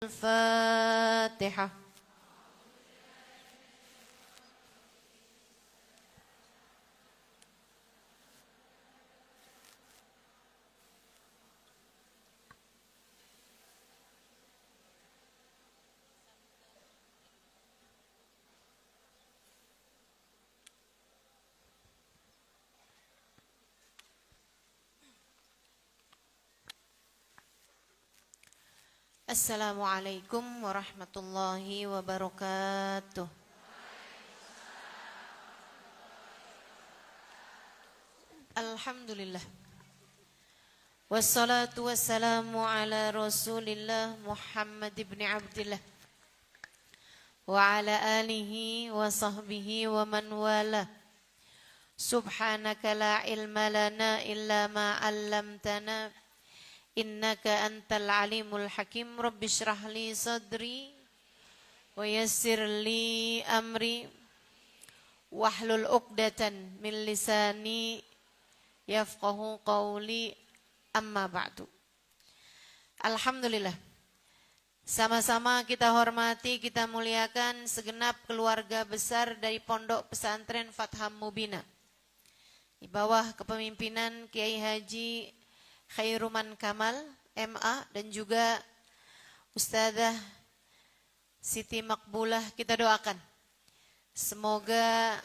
الفاتحة. Assalamualaikum warahmatullahi wabarakatuh. Alhamdulillah. Wassalatu wassalamu ala Rasulillah Muhammad ibn Abdillah wa ala alihi wa sahbihi wa man wala. Subhanaka la ilma lana illa ma 'allamtana. Innaka antal alimul hakim. Rabbi shrah li sadri wa yassir li amri wahlul 'uqdatan min lisani yafqahu qawli, amma ba'du. Alhamdulillah, sama-sama kita hormati, kita muliakan segenap keluarga besar dari Pondok Pesantren Fatham Mubina di bawah kepemimpinan Kiai Haji Khairuman Kamal MA dan juga Ustadzah Siti Makbulah. Kita doakan semoga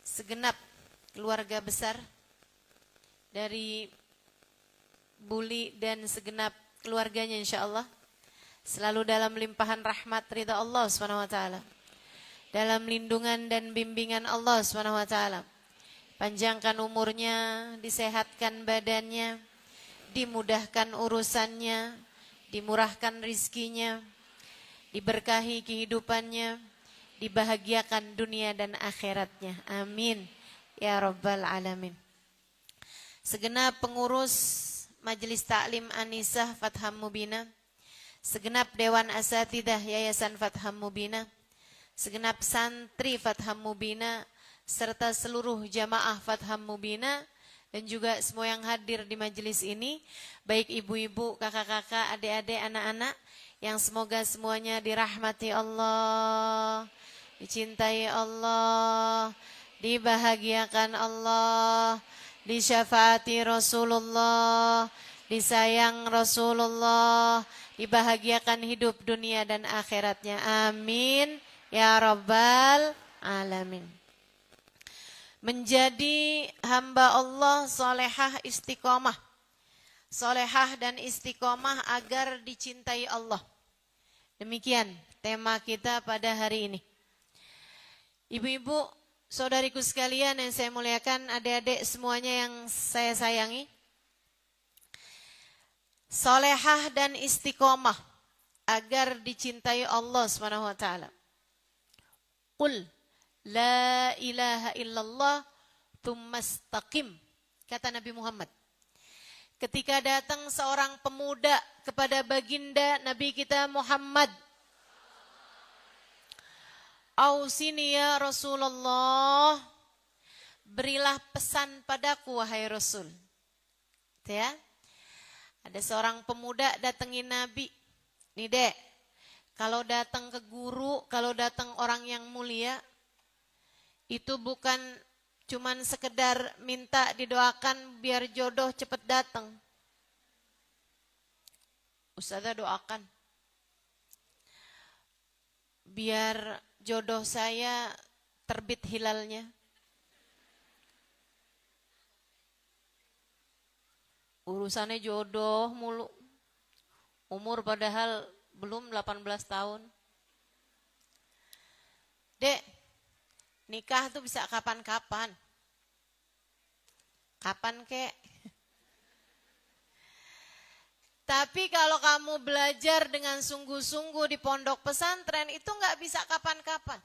segenap keluarga besar dari Buli dan segenap keluarganya insyaallah selalu dalam limpahan rahmat ridha Allah SWT, dalam lindungan dan bimbingan Allah SWT. Panjangkan umurnya, disehatkan badannya, dimudahkan urusannya, dimurahkan rizkinya, diberkahi kehidupannya, dibahagiakan dunia dan akhiratnya. Amin ya rabbal alamin. Segenap pengurus Majelis Ta'lim Anisah Fatham Mubina, segenap Dewan Asatidah Yayasan Fatham Mubina, segenap santri Fatham Mubina, serta seluruh jamaah Fatham Mubina dan juga semua yang hadir di majelis ini, baik ibu-ibu, kakak-kakak, adik-adik, anak-anak, yang semoga semuanya dirahmati Allah, dicintai Allah, dibahagiakan Allah, disyafaati Rasulullah, disayang Rasulullah, dibahagiakan hidup dunia dan akhiratnya. Amin ya rabbal alamin. Menjadi hamba Allah solehah istiqomah, solehah dan istiqomah agar dicintai Allah. Demikian tema kita pada hari ini. Ibu-ibu, saudariku sekalian yang saya muliakan, adik-adik semuanya yang saya sayangi, solehah dan istiqomah agar dicintai Allah SWT. Qul la ilaha illallah tsumastaqim, kata Nabi Muhammad. Ketika datang seorang pemuda kepada baginda Nabi kita Muhammad, ausini ya Rasulullah, berilah pesan padaku wahai Rasul. Ya, ada seorang pemuda datengin Nabi. Nih dek, kalau datang ke guru, kalau datang orang yang mulia, itu bukan cuman sekedar minta didoakan biar jodoh cepat datang. Ustazah doakan biar jodoh saya terbit hilalnya. Urusannya jodoh mulu. Umur padahal belum 18 tahun. Dek, nikah tuh bisa kapan-kapan. Kapan kek? Tapi kalau kamu belajar dengan sungguh-sungguh di pondok pesantren itu nggak bisa kapan-kapan.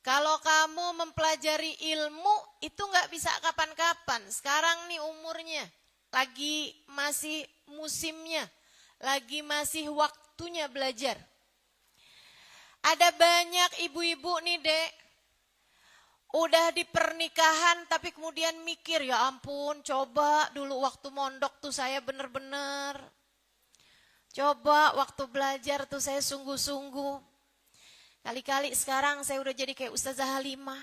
Kalau kamu mempelajari ilmu itu nggak bisa kapan-kapan. Sekarang nih umurnya, lagi masih musimnya, lagi masih waktunya belajar. Ada banyak ibu-ibu nih dek, Udah di pernikahan tapi kemudian mikir, ya ampun, coba dulu waktu mondok tuh saya bener-bener. Coba waktu belajar tuh saya sungguh-sungguh. Kali-kali sekarang saya udah jadi kayak Ustazah Halimah.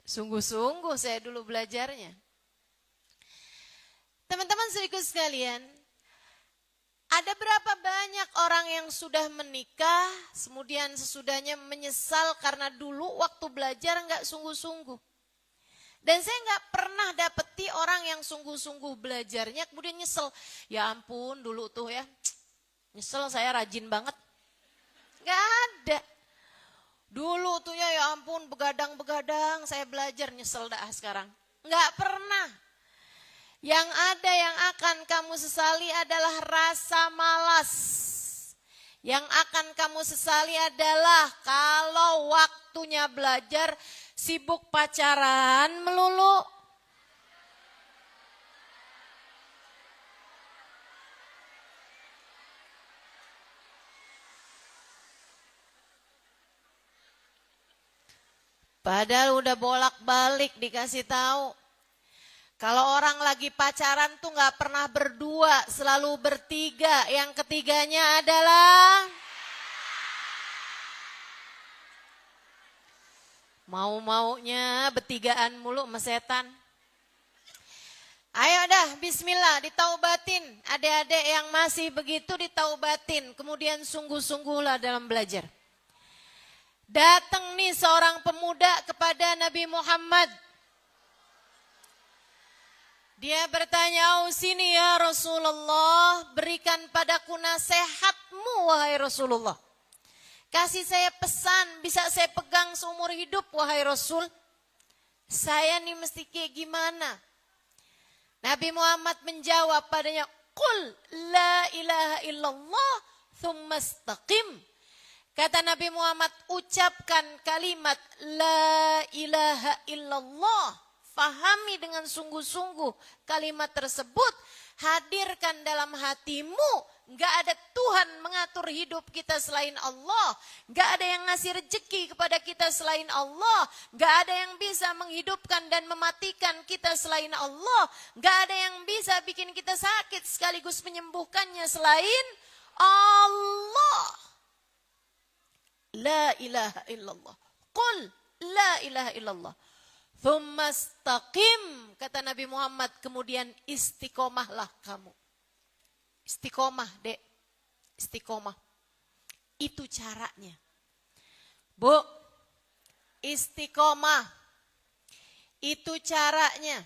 Sungguh-sungguh saya dulu belajarnya. Teman-teman sedikit sekalian, ada berapa banyak orang yang sudah menikah, kemudian sesudahnya menyesal karena dulu waktu belajar nggak sungguh-sungguh. Dan saya nggak pernah dapeti orang yang sungguh-sungguh belajarnya kemudian nyesel. Ya ampun dulu tuh ya, nyesel saya rajin banget. Nggak ada. Dulu tuh ya ampun begadang-begadang saya belajar, nyesel dah sekarang. Nggak pernah. Yang ada yang akan kamu sesali adalah rasa malas. Yang akan kamu sesali adalah kalau waktunya belajar sibuk pacaran melulu. Padahal udah bolak-balik dikasih tahu. Kalau orang lagi pacaran tuh gak pernah berdua, selalu bertiga. Yang ketiganya adalah mau-maunya bertigaan mulu sama setan. Ayo dah, bismillah, ditaubatin. Adik-adik yang masih begitu ditaubatin. Kemudian sungguh-sungguhlah dalam belajar. Datang nih seorang pemuda kepada Nabi Muhammad. Dia bertanya, "Ausini ya Rasulullah, berikan padaku nasihatmu wahai Rasulullah. Kasih saya pesan, bisa saya pegang seumur hidup wahai Rasul. Saya nih mesti kayak gimana?" Nabi Muhammad menjawab padanya, "Qul la ilaha illallah thumma istaqim." Kata Nabi Muhammad, ucapkan kalimat la ilaha illallah. Fahami dengan sungguh-sungguh kalimat tersebut. Hadirkan dalam hatimu. Gak ada Tuhan mengatur hidup kita selain Allah. Gak ada yang ngasih rezeki kepada kita selain Allah. Gak ada yang bisa menghidupkan dan mematikan kita selain Allah. Gak ada yang bisa bikin kita sakit sekaligus menyembuhkannya selain Allah. La ilaha illallah. Qul la ilaha illallah. Thumma istaqim, kata Nabi Muhammad, kemudian istiqomahlah kamu. Istiqomah, Dek. Istiqomah. Itu caranya. Bu, istiqomah. Itu caranya.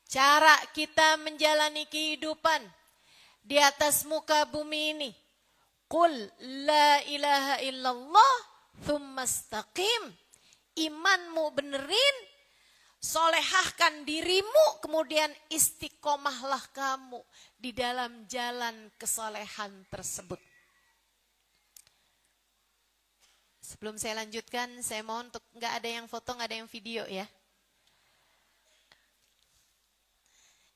Cara kita menjalani kehidupan di atas muka bumi ini. Qul la ilaha illallah thumma istaqim. Imanmu benerin, solehahkan dirimu, kemudian istiqomahlah kamu di dalam jalan kesolehan tersebut. Sebelum saya lanjutkan, saya mohon untuk nggak ada yang foto, nggak ada yang video ya.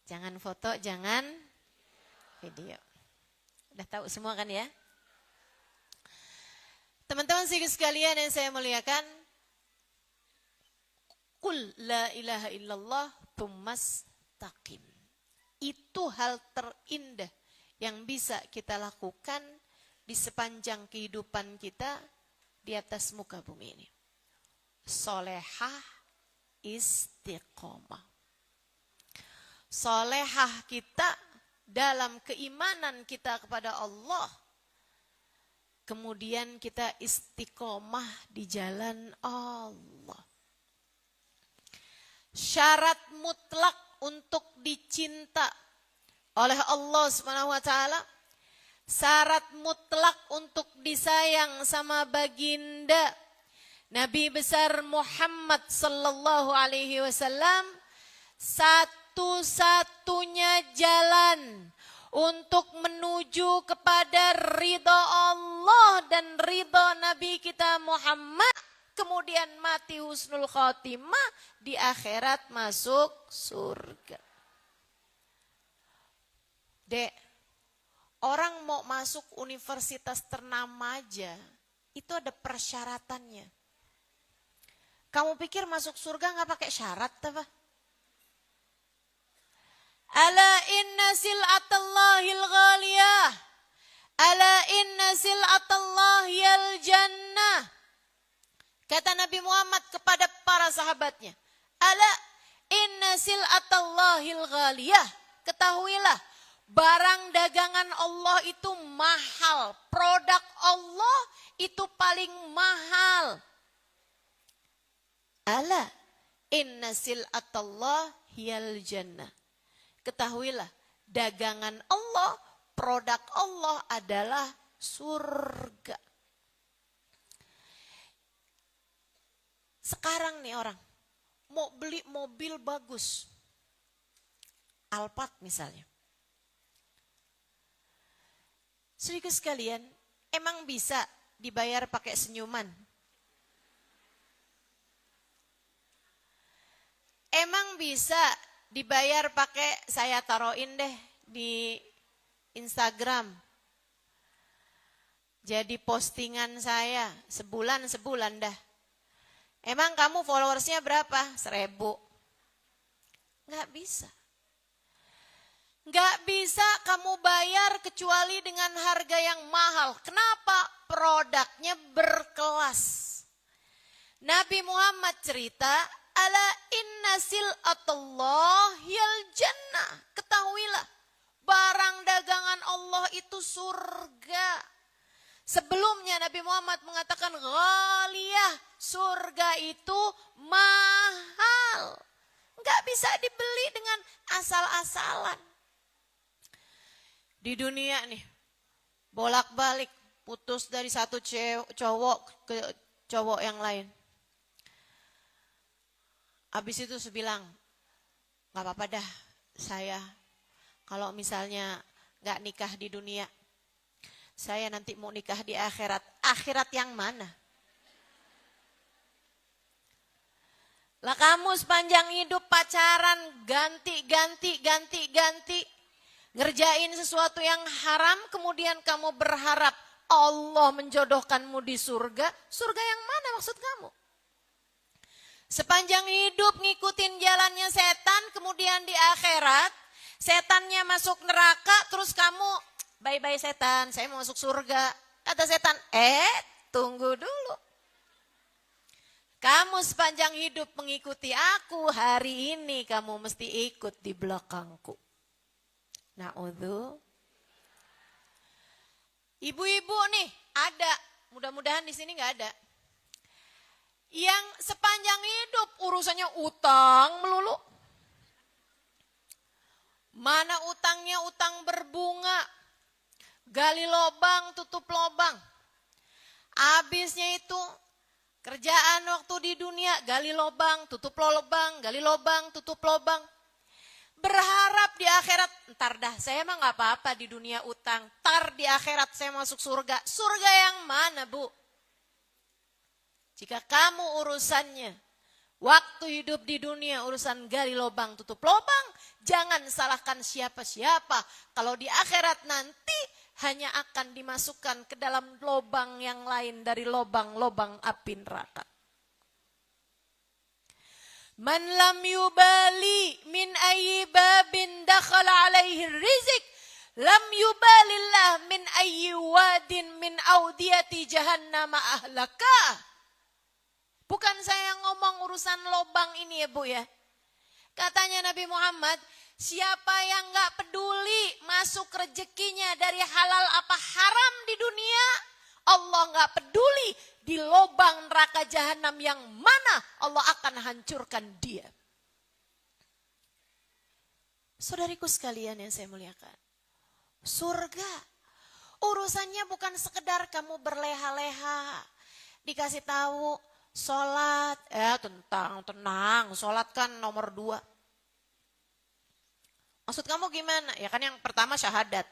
Jangan foto, jangan video. Udah tahu semua kan ya? Teman-teman sekalian yang saya muliakan, Qul la ilaha illallah tsummas taqim. Itu hal terindah yang bisa kita lakukan di sepanjang kehidupan kita di atas muka bumi ini. Solehah istiqomah. Solehah kita dalam keimanan kita kepada Allah. Kemudian kita istiqomah di jalan Allah. Syarat mutlak untuk dicinta oleh Allah Subhanahu wa taala, syarat mutlak untuk disayang sama baginda Nabi besar Muhammad sallallahu alaihi wasallam, satu-satunya jalan untuk menuju kepada ridha Allah dan ridha Nabi kita Muhammad, kemudian mati husnul khotimah, di akhirat masuk surga. Dek, orang mau masuk universitas ternama aja, itu ada persyaratannya. Kamu pikir masuk surga nggak pakai syarat apa? Ala inna sil'atallahil ghaliyah. Ala inna sil'atallahil jannah. Kata Nabi Muhammad kepada para sahabatnya. Ala inna sil'atallahil ghaliyah. Ketahuilah, barang dagangan Allah itu mahal. Produk Allah itu paling mahal. Ala inna sil'atallahil jannah. Ketahuilah, dagangan Allah, produk Allah adalah surga. Sekarang nih orang mau beli mobil bagus, Alphard misalnya. Saudara sekalian, emang bisa dibayar pakai senyuman? Emang bisa dibayar pakai saya taruhin deh di Instagram. Jadi postingan saya sebulan dah. Emang kamu followersnya berapa? 1000. Nggak bisa. Nggak bisa kamu bayar kecuali dengan harga yang mahal. Kenapa? Produknya berkelas. Nabi Muhammad cerita, ala inna sil'atallahil jannah. Ketahuilah, barang dagangan Allah itu surga. Sebelumnya Nabi Muhammad mengatakan ghaliyah, surga itu mahal. Enggak bisa dibeli dengan asal-asalan. Di dunia nih, bolak-balik, putus dari satu cowok ke cowok yang lain. Habis itu saya bilang, gak apa-apa dah saya kalau misalnya gak nikah di dunia, saya nanti mau nikah di akhirat. Akhirat yang mana? Lah kamu sepanjang hidup pacaran ganti. Ngerjain sesuatu yang haram, kemudian kamu berharap Allah menjodohkanmu di surga. Surga yang mana maksud kamu? Sepanjang hidup ngikutin jalannya setan, kemudian di akhirat setannya masuk neraka, terus kamu bye-bye setan, saya mau masuk surga. Kata setan, tunggu dulu. Kamu sepanjang hidup mengikuti aku, hari ini kamu mesti ikut di belakangku. Na'udzu. Ibu-ibu nih ada, mudah-mudahan di sini nggak ada. Yang sepanjang hidup urusannya utang melulu. Mana utangnya utang berbunga. Gali lobang, tutup lobang. Habisnya itu kerjaan waktu di dunia, gali lobang, tutup lobang, gali lobang, tutup lobang. Berharap di akhirat, ntar dah saya mah gak apa-apa di dunia utang. Ntar di akhirat saya masuk surga. Surga yang mana, Bu? Jika kamu urusannya, waktu hidup di dunia urusan gali lobang, tutup lobang, jangan salahkan siapa-siapa. Kalau di akhirat nanti hanya akan dimasukkan ke dalam lobang yang lain dari lobang-lobang api neraka. Man lam yubali min ayyi babin dakhala alaihi rizik, lam yubalillah min ayyi wadin min audiyati jahannama ahlakah. Bukan saya ngomong urusan lobang ini ya Bu ya. Katanya Nabi Muhammad, siapa yang gak peduli masuk rezekinya dari halal apa haram di dunia, Allah gak peduli di lobang neraka jahanam yang mana Allah akan hancurkan dia. Saudariku sekalian yang saya muliakan, surga urusannya bukan sekedar kamu berleha-leha, dikasih tahu sholat, tenang, sholat kan nomor 2. Maksud kamu gimana? Ya kan yang pertama syahadat.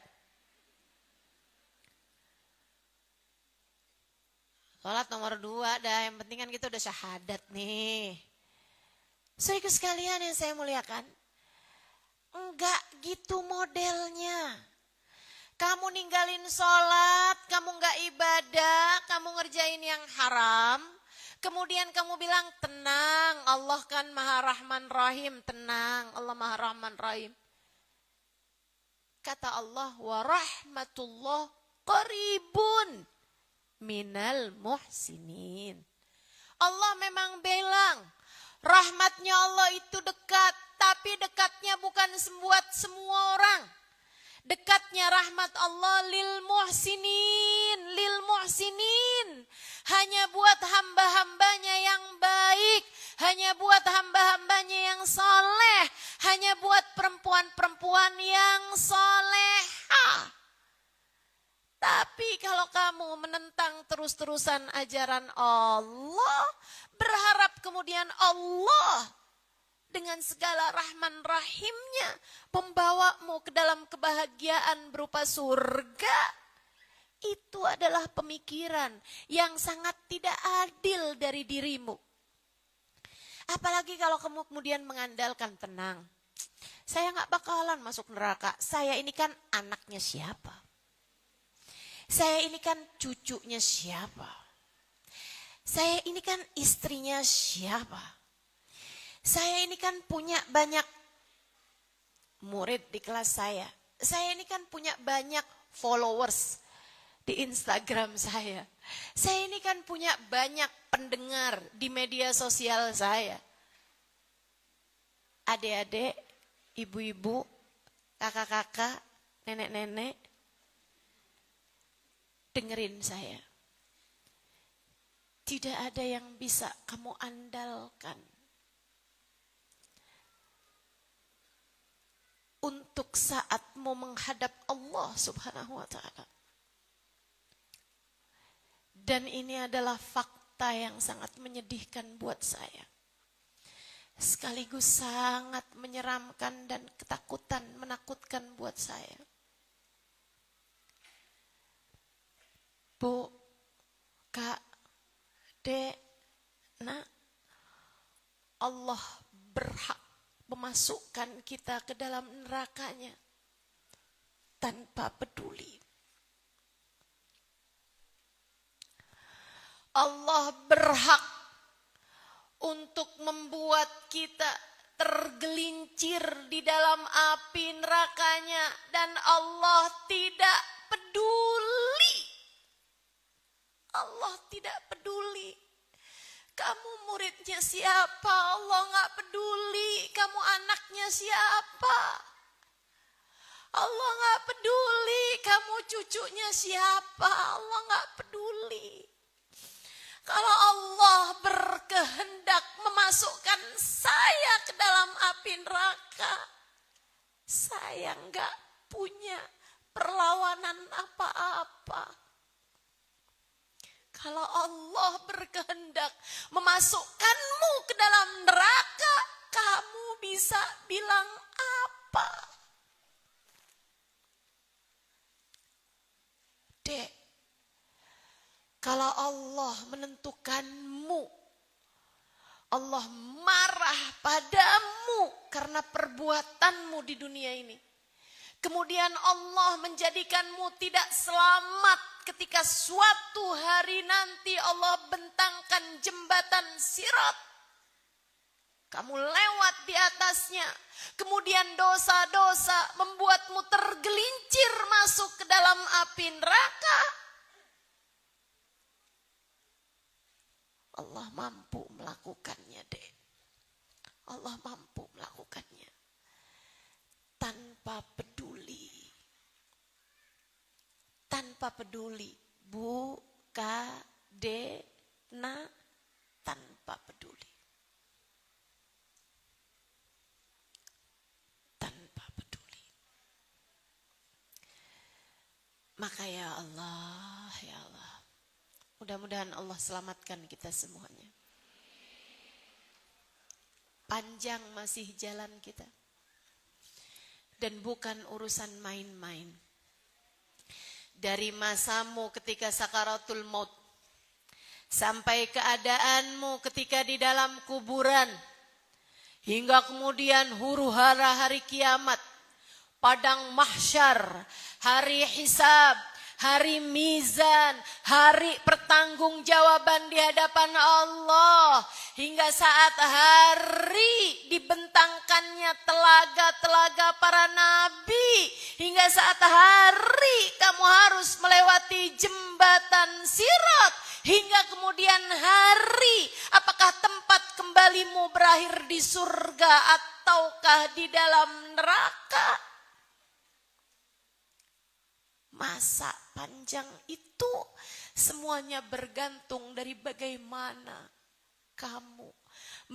Sholat nomor 2 dah, yang penting kan kita udah syahadat nih. Saudara sekalian yang saya muliakan, enggak gitu modelnya. Kamu ninggalin sholat, kamu enggak ibadah, kamu ngerjain yang haram, kemudian kamu bilang tenang, Allah kan Maha Rahman Rahim, tenang, Allah Maha Rahman Rahim. Kata Allah, wa rahmatullah qaribun minal muhsinin. Allah memang bilang, rahmatnya Allah itu dekat, tapi dekatnya bukan buat semua orang. Dekatnya rahmat Allah lil muhsinin, hanya buat hamba-hambanya yang baik, hanya buat hamba-hambanya yang soleh, hanya buat perempuan-perempuan yang solehah. Tapi kalau kamu menentang terus-terusan ajaran Allah, berharap kemudian Allah dengan segala rahman rahimnya membawamu ke dalam kebahagiaan berupa surga, itu adalah pemikiran yang sangat tidak adil dari dirimu. Apalagi kalau kamu kemudian mengandalkan tenang, saya gak bakalan masuk neraka, saya ini kan anaknya siapa? Saya ini kan cucunya siapa? Saya ini kan istrinya siapa? Saya ini kan punya banyak murid di kelas saya. Saya ini kan punya banyak followers di Instagram saya. Saya ini kan punya banyak pendengar di media sosial saya. Adik-adik, ibu-ibu, kakak-kakak, nenek-nenek, dengerin saya. Tidak ada yang bisa kamu andalkan untuk saatmu menghadap Allah Subhanahu wa ta'ala. Dan ini adalah fakta yang sangat menyedihkan buat saya. Sekaligus sangat menyeramkan dan ketakutan, menakutkan buat saya. Bu, Kak, Dek, Nak, Allah berhak memasukkan kita ke dalam nerakanya tanpa peduli. Allah berhak untuk membuat kita tergelincir di dalam api nerakanya dan Allah tidak peduli. Allah tidak peduli. Kamu muridnya siapa? Allah gak peduli. Kamu anaknya siapa? Allah gak peduli. Kamu cucunya siapa? Allah gak peduli. Kalau Allah berkehendak memasukkan saya ke dalam api neraka, saya gak punya perlawanan apa-apa. Kalau Allah berkehendak memasukkanmu ke dalam neraka, kamu bisa bilang apa? Dek, kalau Allah menentukanmu, Allah marah padamu karena perbuatanmu di dunia ini. Kemudian Allah menjadikanmu tidak selamat ketika suatu hari nanti Allah bentangkan jembatan Sirat. Kamu lewat di atasnya. Kemudian dosa-dosa membuatmu tergelincir masuk ke dalam api neraka. Allah mampu melakukannya, Dek. Allah mampu melakukannya. Tanpa peduli. Tanpa peduli. Bu, Ka, De, Na, tanpa peduli. Tanpa peduli. Maka ya Allah, ya Allah. Mudah-mudahan Allah selamatkan kita semuanya. Panjang masih jalan kita. Dan bukan urusan main-main. Dari masamu ketika sakaratul maut. Sampai keadaanmu ketika di dalam kuburan. Hingga kemudian huru-hara hari kiamat. Padang mahsyar. Hari hisab. hari mizan, hari pertanggungjawaban di hadapan Allah, hingga saat hari dibentangkannya telaga-telaga para nabi, hingga saat hari kamu harus melewati jembatan Sirat, hingga kemudian hari apakah tempat kembalimu berakhir di surga ataukah di dalam neraka. Masa panjang itu semuanya bergantung dari bagaimana kamu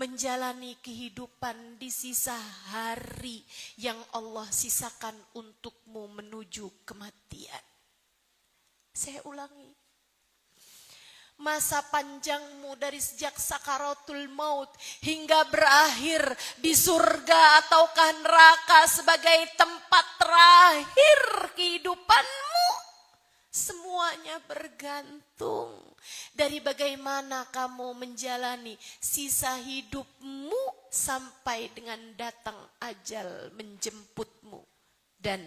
menjalani kehidupan di sisa hari yang Allah sisakan untukmu menuju kematian. Saya ulangi. Masa panjangmu dari sejak sakaratul maut hingga berakhir di surga ataukah neraka sebagai tempat terakhir kehidupanmu, semuanya bergantung dari bagaimana kamu menjalani sisa hidupmu sampai dengan datang ajal menjemputmu. Dan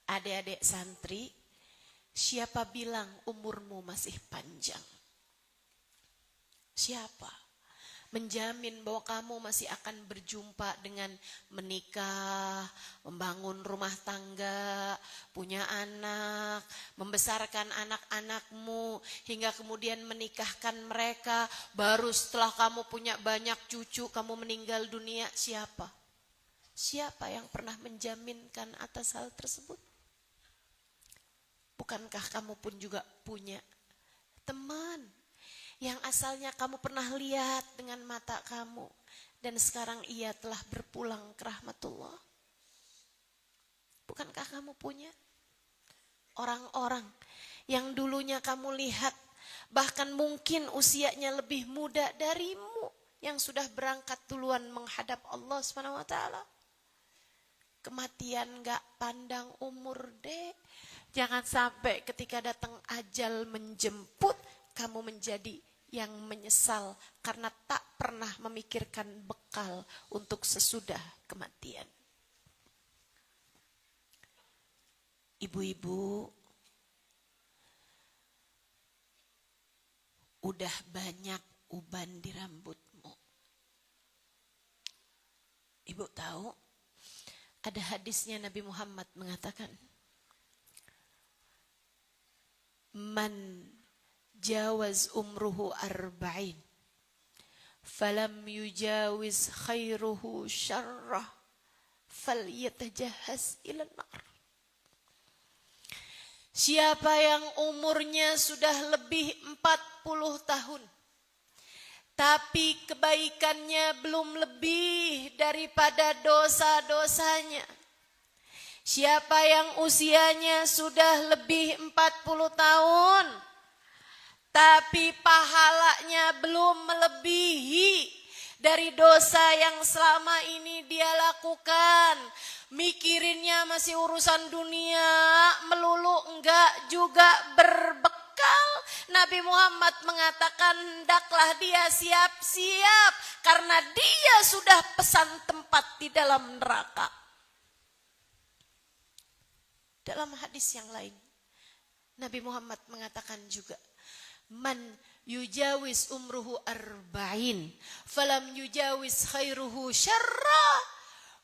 adik-adik santri, siapa bilang umurmu masih panjang? Siapa menjamin bahwa kamu masih akan berjumpa dengan menikah, membangun rumah tangga, punya anak, membesarkan anak-anakmu, hingga kemudian menikahkan mereka, baru setelah kamu punya banyak cucu, kamu meninggal dunia? Siapa? Siapa yang pernah menjaminkan atas hal tersebut? Bukankah kamu pun juga punya teman yang asalnya kamu pernah lihat dengan mata kamu dan sekarang ia telah berpulang ke rahmatullah? Bukankah kamu punya orang-orang yang dulunya kamu lihat bahkan mungkin usianya lebih muda darimu yang sudah berangkat duluan menghadap Allah SWT? Kematian gak pandang umur, Dek. Jangan sampai ketika datang ajal menjemput, kamu menjadi yang menyesal karena tak pernah memikirkan bekal untuk sesudah kematian. Ibu-ibu, udah banyak uban di rambutmu. Ibu tahu, ada hadisnya Nabi Muhammad mengatakan, man jawaz umruhu arba'in falam yujawiz khairuhu syarrah falyatajahaz ilan nar. Siapa yang umurnya sudah lebih 40 tahun tapi kebaikannya belum lebih daripada dosa-dosanya, siapa yang usianya sudah lebih 40 tahun tapi pahalanya belum melebihi dari dosa yang selama ini dia lakukan, mikirinnya masih urusan dunia melulu, enggak juga berbekal, Nabi Muhammad mengatakan hendaklah dia siap-siap karena dia sudah pesan tempat di dalam neraka. Dalam hadis yang lain, Nabi Muhammad mengatakan juga, man yujawiz umruhu arba'in falam yujawiz khairuhu syarra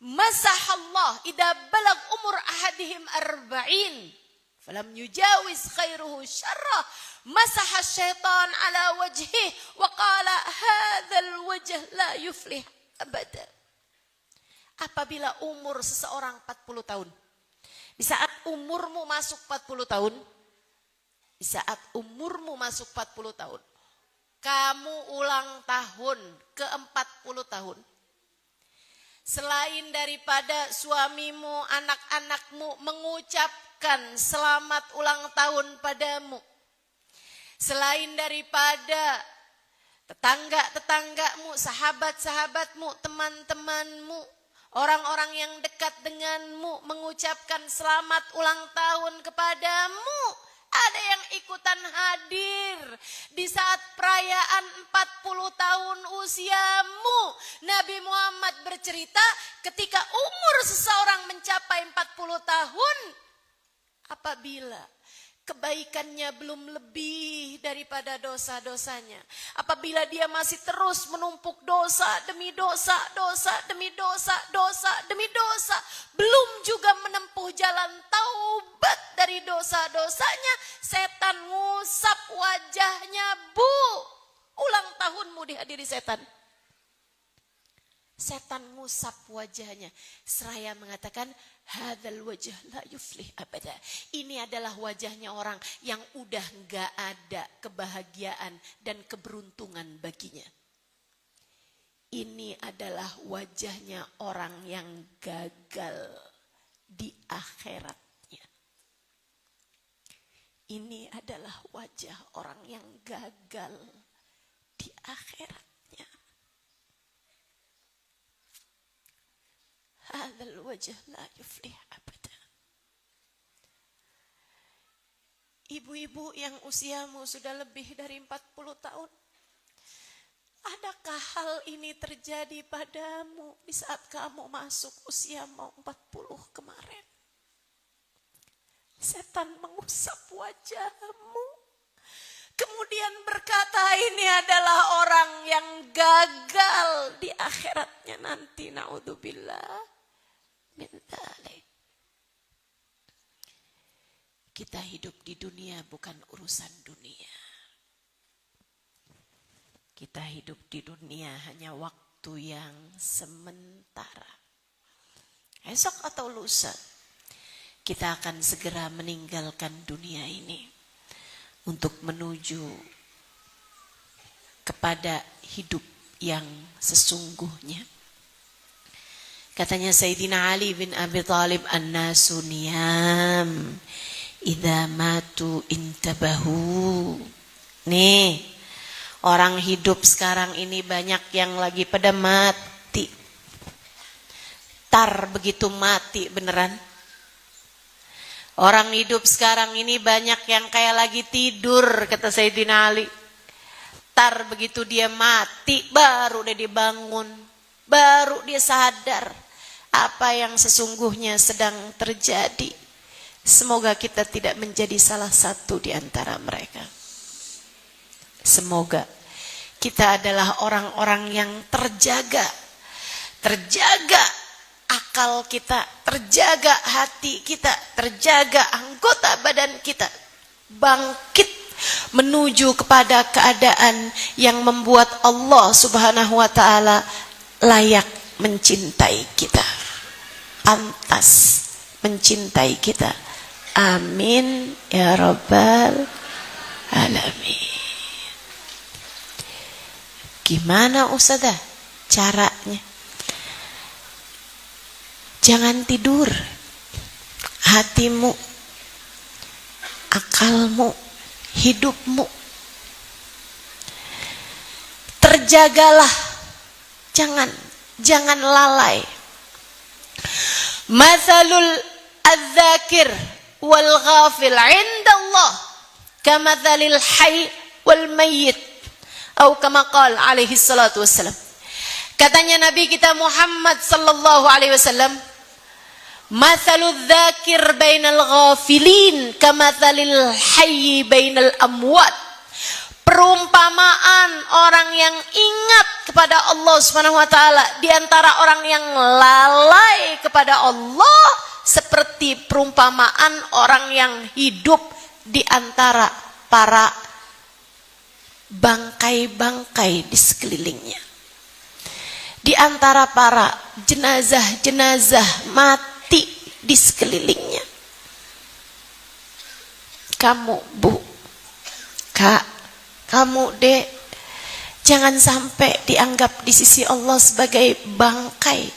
masahallah idza balag umur ahadihim arba'in falam yujawiz khairuhu syarra masaha syaitan ala wajhih wa qala hadzal wajh la yuflih abada. Apabila umur seseorang 40 tahun, di saat umurmu masuk 40 tahun, di saat umurmu masuk 40 tahun, kamu ulang tahun ke-40 tahun. Selain daripada suamimu, anak-anakmu mengucapkan selamat ulang tahun padamu, selain daripada tetangga-tetanggamu, sahabat-sahabatmu, teman-temanmu, orang-orang yang dekat denganmu mengucapkan selamat ulang tahun kepadamu, ada yang ikutan hadir di saat perayaan 40 tahun usiamu. Nabi Muhammad bercerita, ketika umur seseorang mencapai 40 tahun, apabila kebaikannya belum lebih daripada dosa-dosanya, apabila dia masih terus menumpuk dosa demi dosa, dosa demi dosa, dosa demi dosa, belum juga menempuh jalan taubat dari dosa-dosanya, setan ngusap wajahnya. Bu, ulang tahunmu dihadiri setan. Setan ngusap wajahnya seraya mengatakan, hadzal wajh la yuflih abada. Ini adalah wajahnya orang yang udah gak ada kebahagiaan dan keberuntungan baginya. Ini adalah wajahnya orang yang gagal di akhiratnya. Ini adalah wajah orang yang gagal di akhirat. Hadzal wajh la yuflih abada. Ibu-ibu yang usiamu sudah lebih dari 40 tahun, adakah hal ini terjadi padamu di saat kamu masuk usia mau 40 kemarin? Setan mengusap wajahmu, kemudian berkata, ini adalah orang yang gagal di akhiratnya nanti. Naudzubillah min dzalik. Kita hidup di dunia bukan urusan dunia. Kita hidup di dunia hanya waktu yang sementara. Esok atau lusa kita akan segera meninggalkan dunia ini untuk menuju kepada hidup yang sesungguhnya. Katanya Sayyidina Ali bin Abi Thalib, an-nasu niyam idza matu intabahu. Nih, orang hidup sekarang ini banyak yang lagi pada mati. Tar begitu mati beneran. Orang hidup sekarang ini banyak yang kayak lagi tidur, kata Sayyidina Ali. Tar begitu dia mati, baru dia dibangun, baru dia sadar apa yang sesungguhnya sedang terjadi. Semoga kita tidak menjadi salah satu di antara mereka. Semoga kita adalah orang-orang yang terjaga. Terjaga akal kita, terjaga hati kita, terjaga anggota badan kita. Bangkit menuju kepada keadaan yang membuat Allah Subhanahu wa ta'ala layak mencintai kita, pantas mencintai kita. Amin ya rabbal alamin. Gimana Ustazah caranya? Jangan tidur. Hatimu, akalmu, hidupmu terjagalah. Jangan lalai. Mathalul adzakir wal ghafil 'inda Allah kamathalil hayy wal mayyit, atau kama qala alaihi salatu wassalam. Katanya Nabi kita Muhammad sallallahu alaihi wasallam, mathalul dzakir bainal ghafilin kamathalil hayy bainal amwat. Perumpamaan orang yang ingat kepada Allah Subhanahu wa taala di antara orang yang lalai kepada Allah seperti perumpamaan orang yang hidup di antara para bangkai-bangkai di sekelilingnya. Di antara para jenazah-jenazah mati di sekelilingnya. Kamu, Bu, Kak, kamu, Dek, jangan sampai dianggap di sisi Allah sebagai bangkai.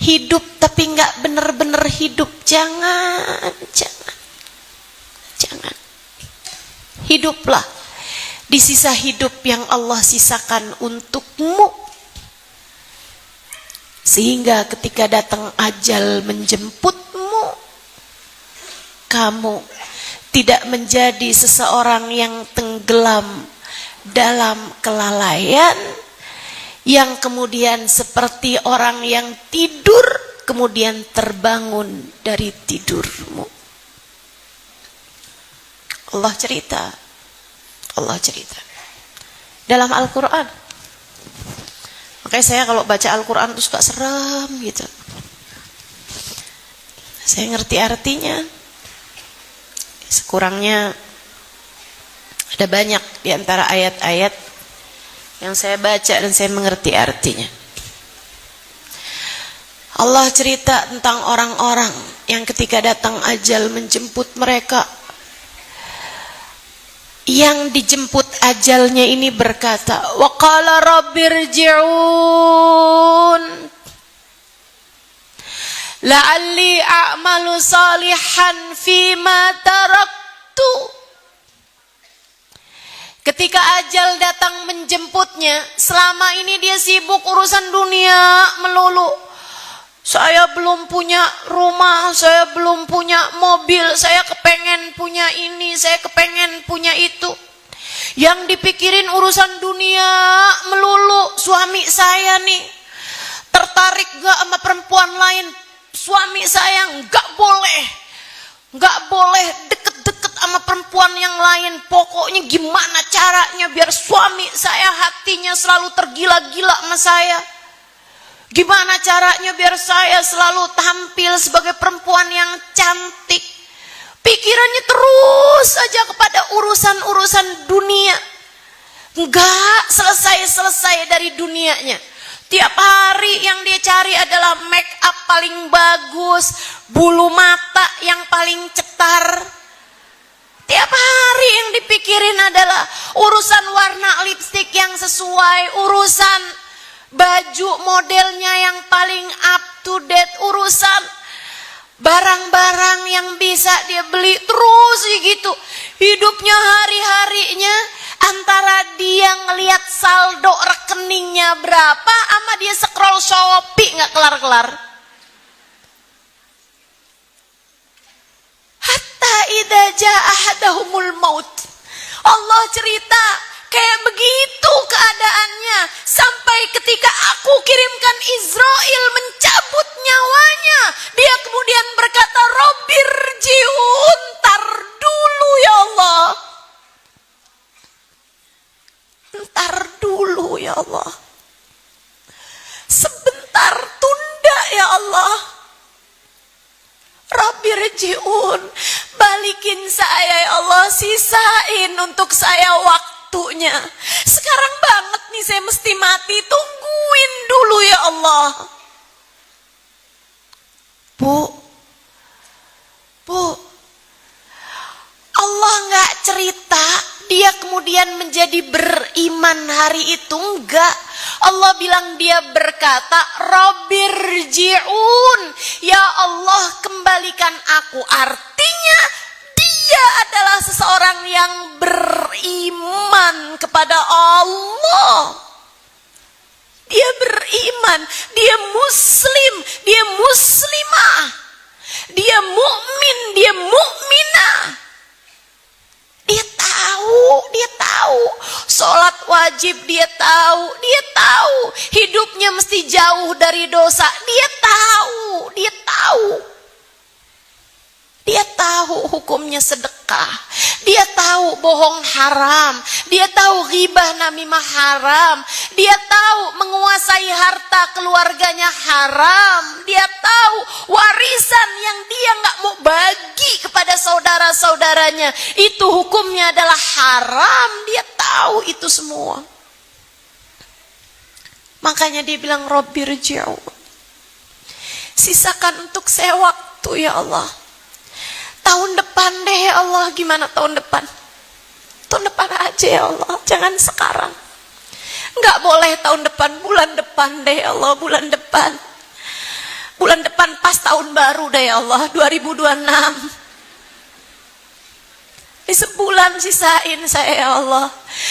Hidup tapi nggak benar-benar hidup. Jangan. Hiduplah di sisa hidup yang Allah sisakan untukmu. Sehingga ketika datang ajal menjemputmu, kamu tidak menjadi seseorang yang tenggelam dalam kelalaian, yang kemudian seperti orang yang tidur kemudian terbangun dari tidurmu. Allah cerita. Allah cerita. Dalam Al-Quran. Makanya saya kalau baca Al-Quran itu suka seram gitu. Saya ngerti artinya. Sekurangnya ada banyak di antara ayat-ayat yang saya baca dan saya mengerti artinya. Allah cerita tentang orang-orang yang ketika datang ajal menjemput mereka, yang dijemput ajalnya ini berkata, wa qala rabbirji'un la'alli a'malu salihan fima taraktu. Ketika ajal datang menjemputnya, selama ini dia sibuk urusan dunia melulu. Saya belum punya rumah, saya belum punya mobil, saya kepengen punya ini, saya kepengen punya itu. Yang dipikirin urusan dunia melulu. Suami saya nih tertarik gak sama perempuan lain? Suami saya gak boleh deket-deket sama perempuan yang lain. Pokoknya gimana caranya biar suami saya hatinya selalu tergila-gila sama saya. Gimana caranya biar saya selalu tampil sebagai perempuan yang cantik. Pikirannya terus saja kepada urusan-urusan dunia. Enggak selesai-selesai dari dunianya. Tiap hari yang dia cari adalah make up paling bagus, bulu mata yang paling cetar. Tiap hari yang dipikirin adalah urusan warna lipstik yang sesuai, urusan baju modelnya yang paling up to date, urusan barang-barang yang bisa dia beli terus gitu. Hidupnya hari-harinya antara dia ngelihat saldo rekeningnya berapa sama dia scroll Shopee nggak kelar-kelar. Hatta idza jaa ahadahumul maut. Allah cerita kayak begitu keadaannya sampai ketika aku kirimkan Israel mencabut nyawanya, dia kemudian berkata, Rabbirji'un, tar dulu ya Allah. Ntar dulu ya Allah. Sebentar tunda ya Allah. Rabbirji'un, balikin saya ya Allah, sisain untuk saya waktunya. Sekarang banget nih saya mesti mati, tungguin dulu ya Allah. Bu, Allah nggak cerita dia kemudian menjadi beriman hari itu, enggak. Allah bilang dia berkata, Rabbirji'un, ya Allah kembalikan aku. Artinya dia adalah seseorang yang beriman kepada Allah. Dia beriman, dia muslim, dia muslimah, dia mukmin, dia mukminah. Dia tahu, sholat wajib dia tahu hidupnya mesti jauh dari dosa, dia tahu hukumnya sedekah, dia tahu bohong haram, dia tahu ghibah namimah haram, dia tahu menguasai harta keluarganya haram, dia tahu warisan yang dia nggak mau bagi kepada saudara-saudaranya itu hukumnya adalah haram, dia tahu itu semua. Makanya dia bilang Rabbirji'un, sisakan untuk saya waktu ya Allah. Tahun depan deh ya Allah. Gimana tahun depan? Tahun depan aja ya Allah, jangan sekarang. Enggak boleh tahun depan, bulan depan deh ya Allah, bulan depan. Bulan depan pas tahun baru deh ya Allah, 2026. Ini sebulan sisain saya ya Allah.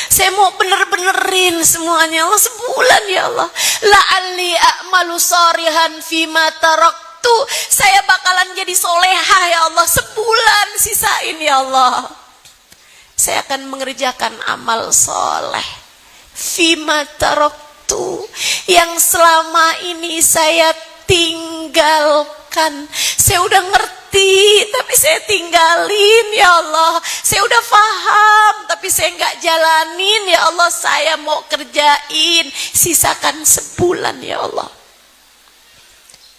Saya mau bener-benerin semuanya Allah, sebulan ya Allah. La'alli a'malu salihan fima taraktu. Saya bakalan jadi solehah ya Allah, sebulan sisain ya Allah. Saya akan mengerjakan amal soleh fima taraktu, yang selama ini saya tinggalkan. Saya udah ngerti tapi saya tinggalin ya Allah. Saya udah paham, tapi saya nggak jalanin. Ya Allah, saya mau kerjain. Sisakan sebulan ya Allah.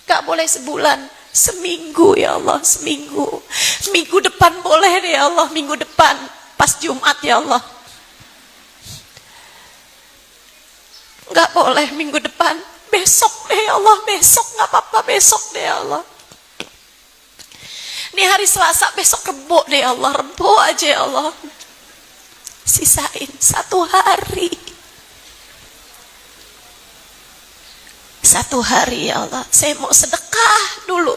Gak boleh sebulan, seminggu ya Allah, seminggu. Minggu depan boleh deh ya Allah, minggu depan pas Jumat ya Allah. Gak boleh minggu depan, besok deh ya Allah, besok gak apa-apa, besok deh ya Allah. Ini hari Selasa, besok Rebo deh ya Allah, Rebo aja ya Allah. Sisain 1 hari. 1 hari ya Allah, saya mau sedekah dulu.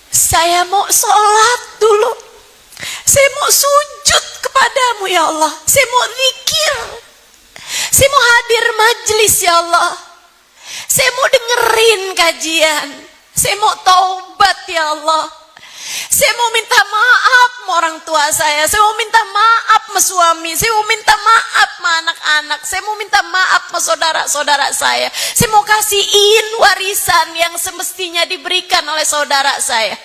Saya mau sholat dulu. Saya mau sujud kepadamu ya Allah. Saya mau zikir. Saya mau hadir majelis ya Allah. Saya mau dengerin kajian. Saya mau taubat ya Allah. Saya mau minta maaf sama orang tua saya. Saya mau minta maaf sama suami. Saya mau minta maaf sama anak-anak. Saya mau minta maaf sama saudara-saudara saya. Saya mau kasihin warisan yang semestinya diberikan oleh saudara saya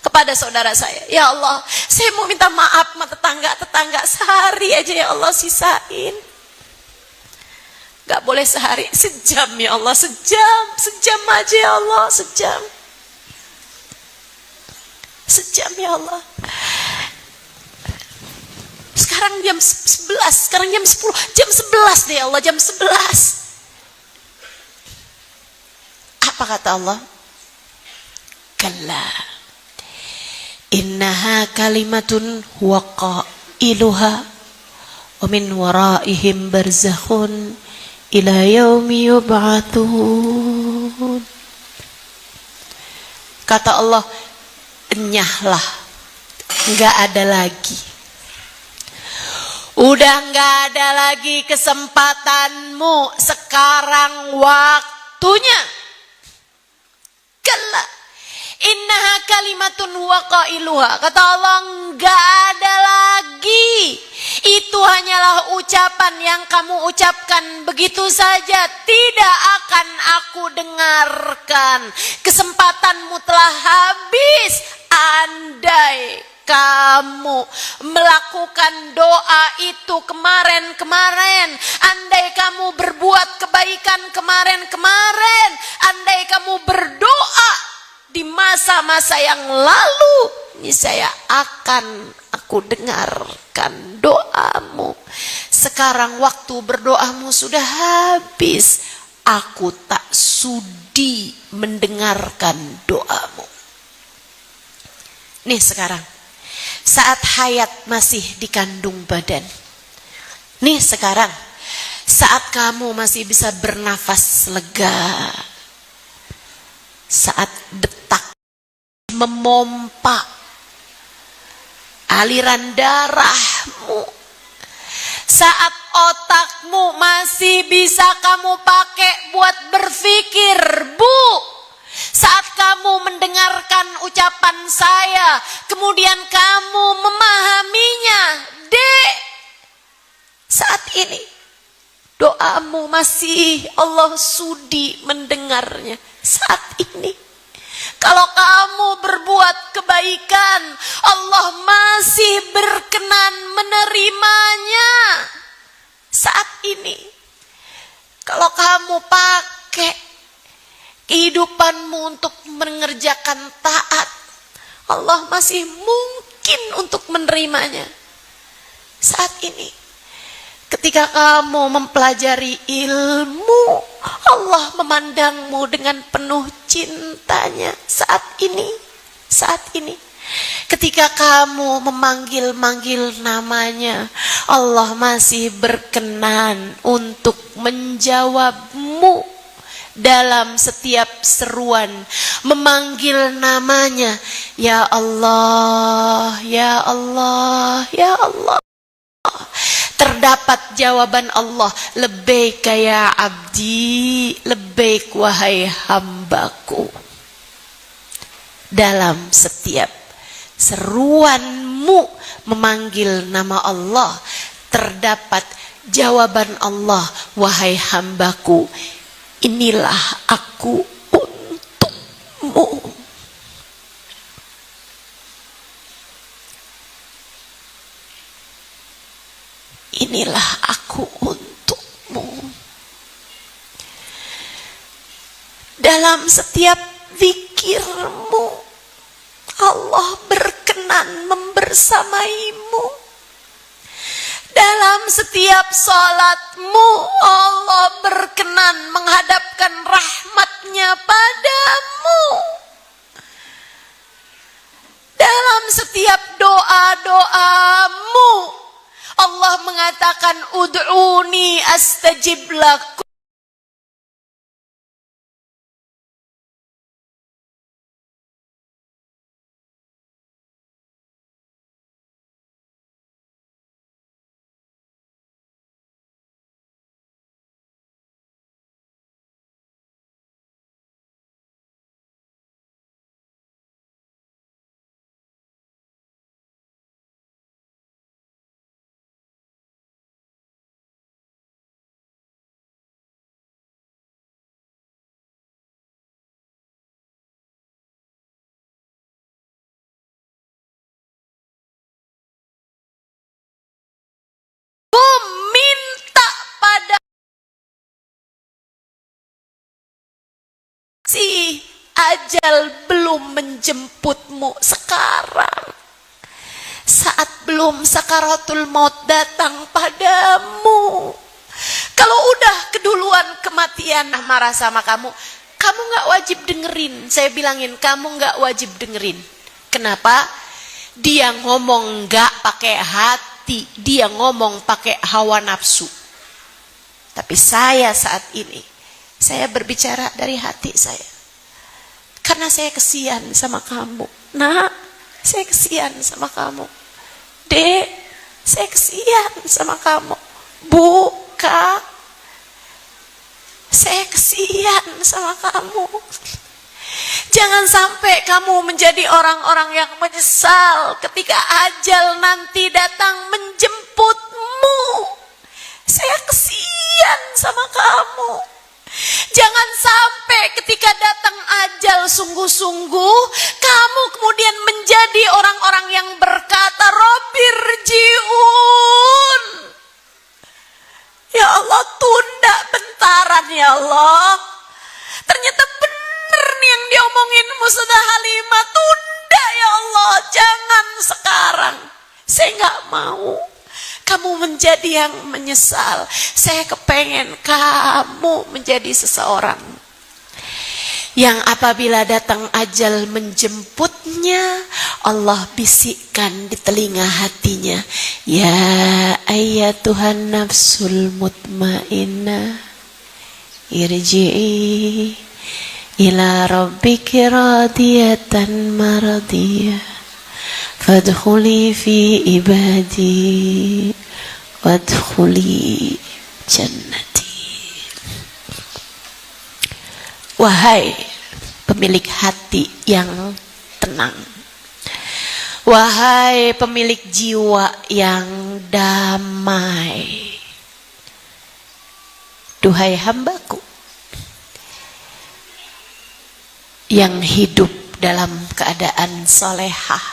kepada saudara saya. Ya Allah, saya mau minta maaf sama tetangga-tetangga. Sehari aja ya Allah, sisain. Gak boleh sehari, sejam ya Allah, sejam aja ya Allah, sejam ya Allah. Sekarang jam 11, sekarang jam 10, jam 11 deh ya Allah, jam 11. Apa kata Allah? Kalla innaha kalimatun huwa qailuha wa min waraihim barzakhun ila yaumi yub'atsun. Kata Allah, enyahlah, enggak ada lagi. Udah enggak ada lagi kesempatanmu, sekarang waktunya. Kalla innaha kalimatun huwa qailuha. Kata Allah, enggak ada lagi. Itu hanyalah ucapan yang kamu ucapkan begitu saja, tidak akan aku dengarkan. Kesempatanmu telah habis. Andai kamu melakukan doa itu kemarin-kemarin, andai kamu berbuat kebaikan kemarin-kemarin, andai kamu berdoa di masa-masa yang lalu, niscaya akan aku dengarkan doamu. Sekarang waktu berdoamu sudah habis, aku tak sudi mendengarkan doamu. Nih sekarang, saat hayat masih dikandung badan. Nih sekarang, saat kamu masih bisa bernafas lega, saat detak memompa aliran darahmu, saat otakmu masih bisa kamu pakai buat berpikir, Bu. Saat kamu mendengarkan ucapan saya, kemudian kamu memahaminya, Dek. Saat ini doamu masih Allah sudi mendengarnya. Saat ini kalau kamu berbuat kebaikan, Allah masih berkenan menerimanya. Saat ini kalau kamu pakai kehidupanmu untuk mengerjakan taat, Allah masih mungkin untuk menerimanya. Saat ini ketika kamu mempelajari ilmu, Allah memandangmu dengan penuh cintanya. Saat ini ketika kamu memanggil-manggil namanya, Allah masih berkenan untuk menjawabmu dalam setiap seruan, memanggil namanya, ya Allah, ya Allah, ya Allah. Terdapat jawaban Allah, labbaika ya abdi, labbaik wahai hambaku. Dalam setiap seruanmu memanggil nama Allah, terdapat jawaban Allah, wahai hambaku, inilah aku untukmu. inilah aku untukmu. Dalam setiap zikirmu, Allah berkenan membersamaimu. Dalam setiap salatmu, Allah berkenan menghadapkan rahmatnya padamu. Dalam setiap doa-doamu, Allah mengatakan ud'uni astajib lakum. Minta pada si ajal belum menjemputmu sekarang, saat belum sakaratul maut datang padamu. Kalau udah keduluan kematian marah sama kamu, kamu gak wajib dengerin. Saya bilangin, kamu gak wajib dengerin. Kenapa? Dia ngomong gak pakai hati, dia ngomong pakai hawa nafsu. Tapi saya saat ini, saya berbicara dari hati saya. Karena saya kesian sama kamu. Nak, saya kesian sama kamu. Dek, saya kesian sama kamu. Bu, Kak, saya kesian sama kamu. Jangan sampai kamu menjadi orang-orang yang menyesal ketika ajal nanti datang menjemputmu. Saya kesian sama kamu. Jangan sampai ketika datang ajal sungguh-sungguh, kamu kemudian menjadi orang-orang yang berkata, Rabbirji'un. Ya Allah, tunda bentaran ya Allah. Ternyata benar nih yang diomongin Mustada Halimah, tunda ya Allah, jangan sekarang. Saya gak mau kamu menjadi yang menyesal. Saya kepengen kamu menjadi seseorang yang apabila datang ajal menjemputnya, Allah bisikkan di telinga hatinya, ya ayyatuhan nafsul mutmainnah, irji'i ila rabbiki radiyatan maradiyah, fadkhuli fi ibadi wadkhuli jannati. Wahai pemilik hati yang tenang, wahai pemilik jiwa yang damai, duhai hambaku yang hidup dalam keadaan solehah,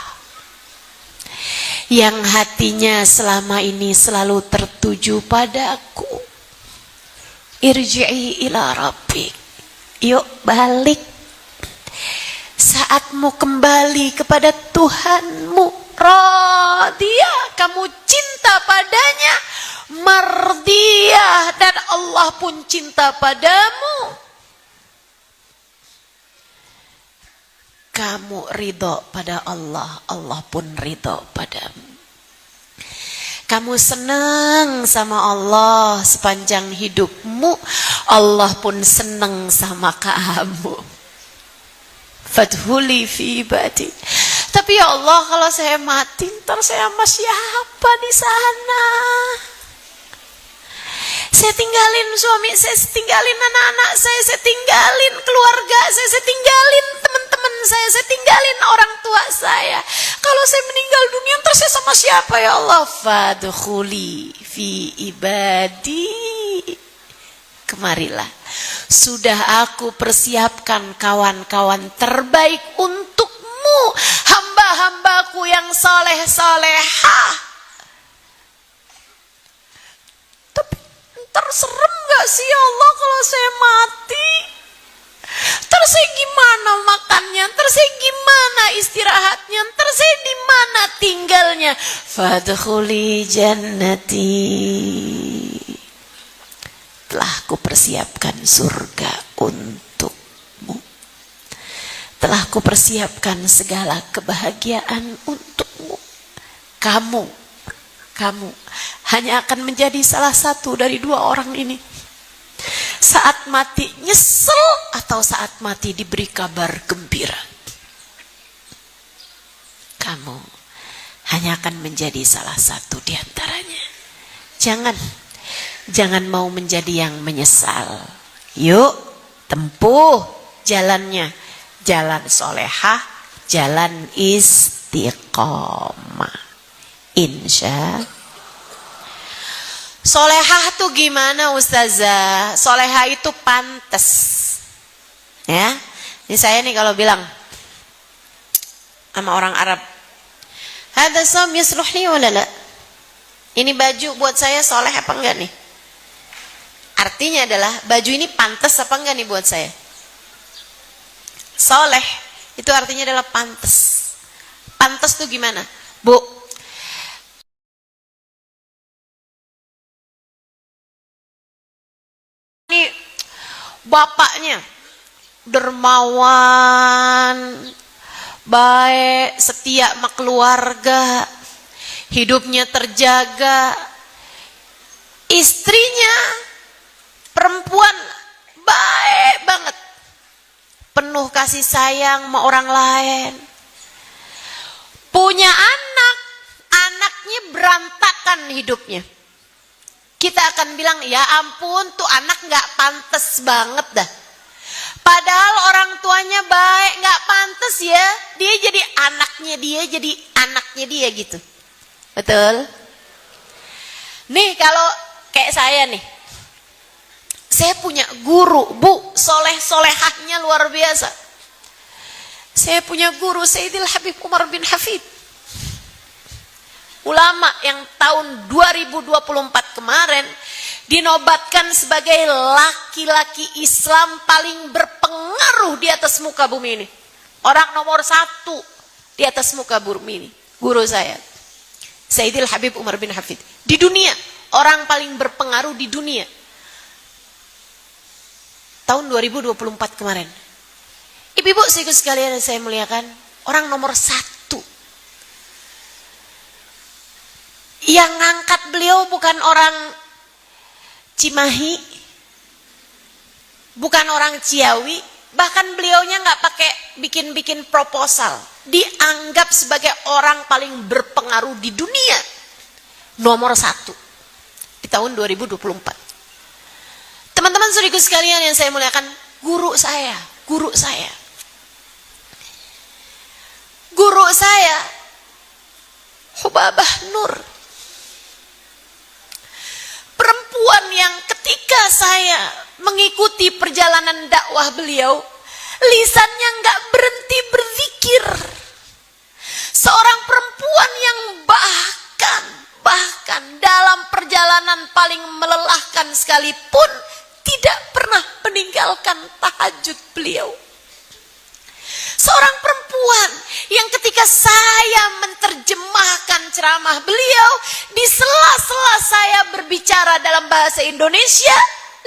yang hatinya selama ini selalu tertuju padaku, irji'i ila rabbik. Yuk balik. Saatmu kembali kepada Tuhanmu. Radiyah, kamu cinta padanya. Mardiyah, dan Allah pun cinta padamu. Kamu ridho pada Allah, Allah pun ridho padamu. Kamu senang sama Allah sepanjang hidupmu, Allah pun senang sama kamu. Fadkhuli fi ibadi. Tapi ya Allah, kalau saya mati, ntar saya sama siapa di sana? Saya tinggalin suami saya tinggalin anak-anak saya tinggalin keluarga saya tinggalin teman-teman saya tinggalin orang tua saya. Kalau saya meninggal dunia, ntar saya sama siapa ya Allah? Fadkhuli fi ibadi. Kemarilah, sudah aku persiapkan kawan-kawan terbaik untukmu, hamba-hambaku yang soleh-solehah. Terserem gak sih ya Allah kalau saya mati? Terus saya gimana makannya? Terus saya gimana istirahatnya? Terus saya di mana tinggalnya? Fadkhuli jannati. Telah kupersiapkan surga untukmu. Telah kupersiapkan segala kebahagiaan untukmu. Kamu hanya akan menjadi salah satu dari dua orang ini. Saat mati nyesel atau saat mati diberi kabar gembira. Kamu hanya akan menjadi salah satu di antaranya. Jangan mau menjadi yang menyesal. Yuk, tempuh jalannya. Jalan solehah, jalan istiqomah. Insya solehah tuh gimana Ustazah? Solehah itu pantas. Ya, ini saya nih kalau bilang sama orang Arab, hada som yusluhni wala la? Ini baju buat saya soleh apa enggak nih? Artinya adalah baju ini pantas apa enggak nih buat saya? Soleh itu artinya adalah pantas. Pantas tuh gimana? Bu, ini bapaknya dermawan, baik, setia sama keluarga, hidupnya terjaga. Istrinya perempuan baik banget, penuh kasih sayang sama orang lain. Punya anak, anaknya berantakan hidupnya. Kita akan bilang, ya ampun tuh anak gak pantas banget dah. Padahal orang tuanya baik, gak pantas ya. Dia jadi anaknya dia gitu. Betul? Nih kalau kayak saya nih. Saya punya guru, Bu, solehahnya luar biasa. Saya punya guru Sayyidil Habib Umar bin Hafid. Ulama yang tahun 2024 kemarin dinobatkan sebagai laki-laki Islam paling berpengaruh di atas muka bumi ini. Orang nomor 1 di atas muka bumi ini. Guru saya, Sayyidil Habib Umar bin Hafid. Di dunia, orang paling berpengaruh di dunia. Tahun 2024 kemarin. Ibu-ibu sekalian yang saya muliakan, orang nomor 1. Yang ngangkat beliau bukan orang Cimahi, bukan orang Ciawi, bahkan beliaunya nggak pakai bikin proposal. Dianggap sebagai orang paling berpengaruh di dunia, nomor 1 di tahun 2024. Teman-teman saudaraku sekalian yang saya muliakan, guru saya, Hubabah Nur, perempuan yang ketika saya mengikuti perjalanan dakwah beliau, lisannya nggak berhenti berzikir. Seorang perempuan yang bahkan dalam perjalanan paling melelahkan sekalipun tidak pernah meninggalkan tahajud beliau. Seorang perempuan yang ketika saya menerjemahkan ceramah beliau, di sela-sela saya berbicara dalam bahasa Indonesia,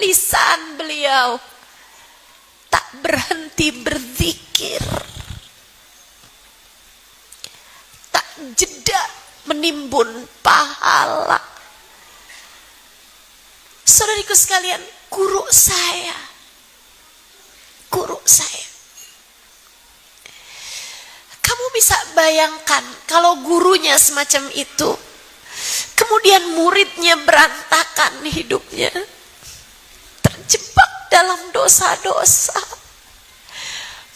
lisan beliau tak berhenti berzikir, tak jeda menimbun pahala. Saudariku sekalian, guru saya. Kamu bisa bayangkan kalau gurunya semacam itu, kemudian muridnya berantakan hidupnya, terjebak dalam dosa-dosa,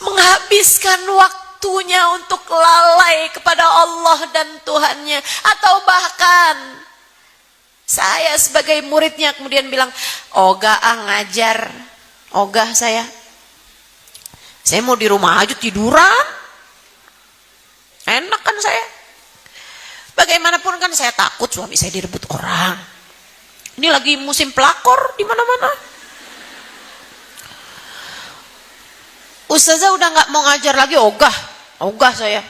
menghabiskan waktunya untuk lalai kepada Allah dan Tuhannya, atau bahkan saya sebagai muridnya kemudian bilang, ogah ngajar, ogah saya mau di rumah aja tiduran, enak kan saya. Bagaimanapun kan saya takut suami saya direbut orang, Ini lagi musim pelakor di mana-mana. Ustazah udah nggak mau ngajar lagi, ogah saya.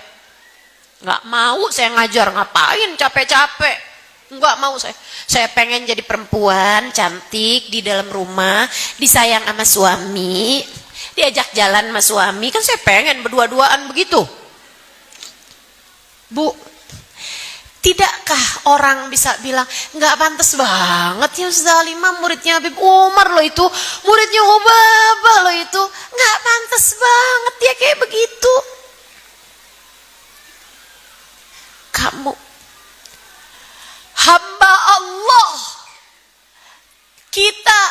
Nggak mau saya ngajar, ngapain capek-capek. Nggak mau saya. Saya pengen jadi perempuan cantik di dalam rumah, disayang sama suami, diajak jalan sama suami. Kan saya pengen berdua-duaan begitu. Bu, tidakkah orang bisa bilang nggak pantas banget ya Ustazah Halimah muridnya Habib Umar loh itu, muridnya Hubabah loh itu, nggak pantas banget ya kayak begitu. Kamu hamba Allah, kita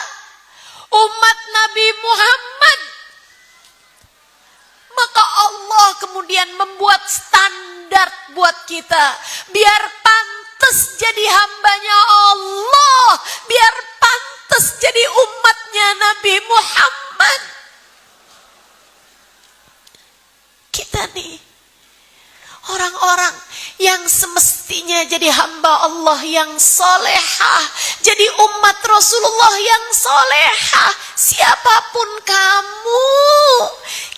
umat Nabi Muhammad, maka Allah kemudian membuat standar buat kita biar pantas jadi hambanya Allah, biar pantas jadi umatnya Nabi Muhammad. Kita nih orang-orang yang semestinya jadi hamba Allah yang solehah, jadi umat Rasulullah yang solehah. Siapapun kamu,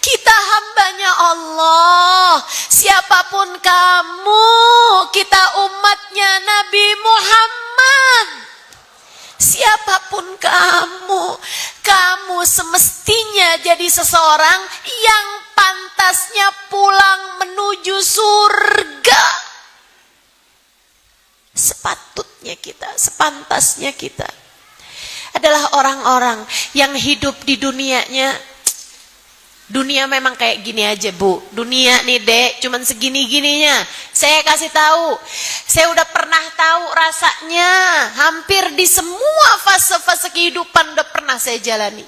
kita hambanya Allah. Siapapun kamu, kita umatnya Nabi Muhammad. Siapapun kamu semestinya jadi seseorang yang pantasnya pulang menuju surga. Sepatutnya kita, sepantasnya kita adalah orang-orang yang hidup di dunianya. Dunia memang kayak gini aja, Bu. Dunia nih, Dek, cuman segini-gininya. Saya kasih tahu, saya udah pernah tahu rasanya. Hampir di semua fase-fase kehidupan udah pernah saya jalani.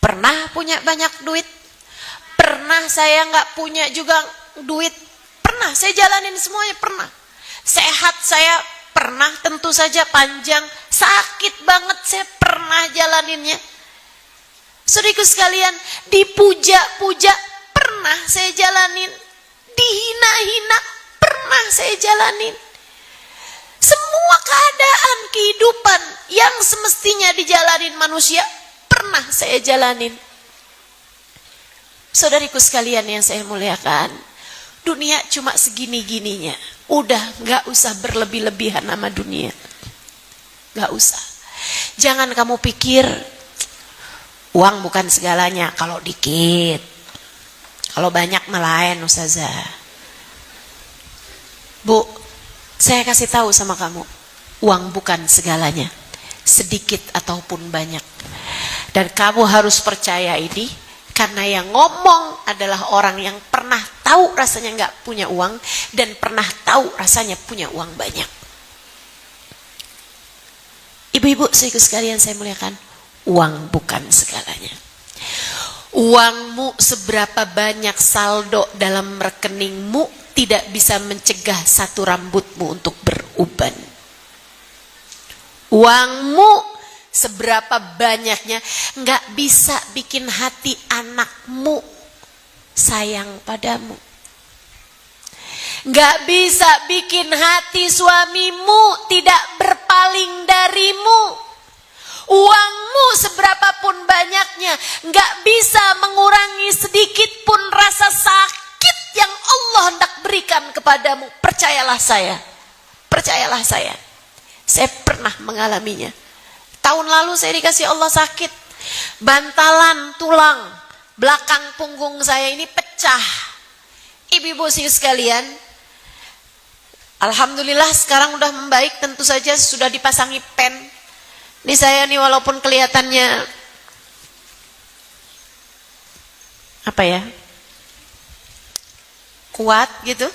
Pernah punya banyak duit, pernah saya nggak punya juga duit, pernah saya jalanin semuanya, pernah. Sehat saya pernah, tentu saja panjang, sakit banget saya pernah jalaninnya. Saudaraku sekalian, dipuja-puja pernah saya jalanin, dihina-hina pernah saya jalanin. Semua keadaan kehidupan yang semestinya dijalanin manusia pernah saya jalanin. Saudariku sekalian yang saya muliakan, dunia cuma segini-gininya. Udah gak usah berlebih-lebihan sama dunia. Gak usah. Jangan kamu pikir uang bukan segalanya. Kalau dikit, kalau banyak melain Ustazah. Bu, saya kasih tahu sama kamu, uang bukan segalanya, sedikit ataupun banyak. Dan kamu harus percaya ini, karena yang ngomong adalah orang yang pernah tahu rasanya nggak punya uang dan pernah tahu rasanya punya uang banyak. Ibu-ibu, saudaraku sekalian saya muliakan, uang bukan segalanya. Uangmu seberapa banyak saldo dalam rekeningmu tidak bisa mencegah satu rambutmu untuk beruban. Uangmu seberapa banyaknya nggak bisa bikin hati anakmu sayang padamu. Nggak bisa bikin hati suamimu tidak berpaling darimu. Uangmu seberapapun banyaknya nggak bisa mengurangi sedikit pun rasa sakit yang Allah hendak berikan kepadamu. Percayalah saya. Percayalah saya. Saya pernah mengalaminya. Tahun lalu saya dikasih Allah sakit. Bantalan tulang belakang punggung saya ini pecah. Ibu-ibu sekalian, alhamdulillah sekarang udah membaik, tentu saja sudah dipasangi pen. Ini saya nih walaupun kelihatannya apa ya, kuat gitu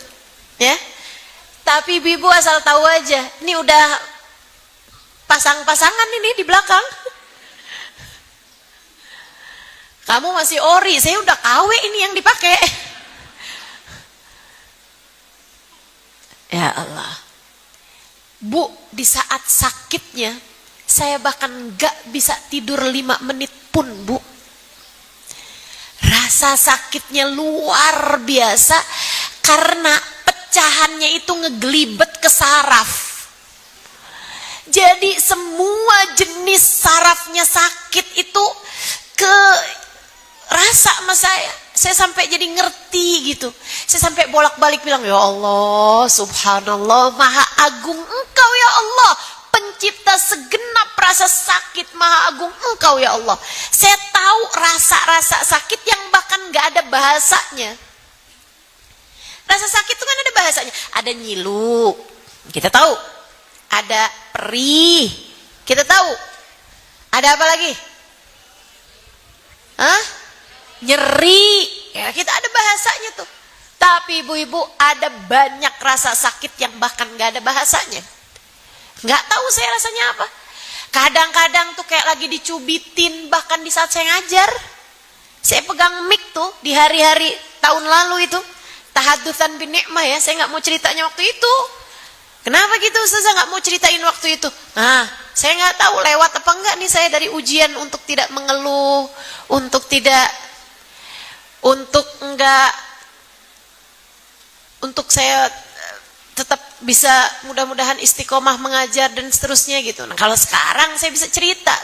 ya, tapi ibu asal tahu aja, ini udah pasang-pasangan ini di belakang. Kamu masih ori, saya udah KW ini yang dipakai. Ya Allah. Bu, di saat sakitnya saya bahkan gak bisa tidur 5 menit pun, Bu. Rasa sakitnya luar biasa karena pecahannya itu ngegelibet ke saraf. semua jenis sarafnya sakit itu ke rasa sama saya. Saya sampai jadi ngerti gitu. Saya sampai bolak-balik bilang, ya Allah, subhanallah, maha agung engkau ya Allah. Pencipta segenap rasa sakit, maha agung engkau ya Allah. Saya tahu rasa-rasa sakit yang bahkan gak ada bahasanya. Rasa sakit itu kan ada bahasanya. Ada nyilu, kita tahu. Ada perih, kita tahu. Ada apa lagi? Hah? Nyeri, ya kita ada bahasanya tuh. Tapi ibu-ibu, ada banyak rasa sakit yang bahkan gak ada bahasanya. Gak tahu saya rasanya apa. Kadang-kadang tuh kayak lagi dicubitin, bahkan di saat saya ngajar. Saya pegang mic tuh di hari-hari tahun lalu itu. Tahadutsan bin ni'mah ya, saya gak mau ceritanya waktu itu. Kenapa gitu Ustazah gak mau ceritain waktu itu? Nah, saya gak tahu lewat apa enggak nih saya dari ujian untuk tidak mengeluh, untuk saya tetap bisa mudah-mudahan istiqomah mengajar dan seterusnya gitu. Nah, kalau sekarang saya bisa cerita.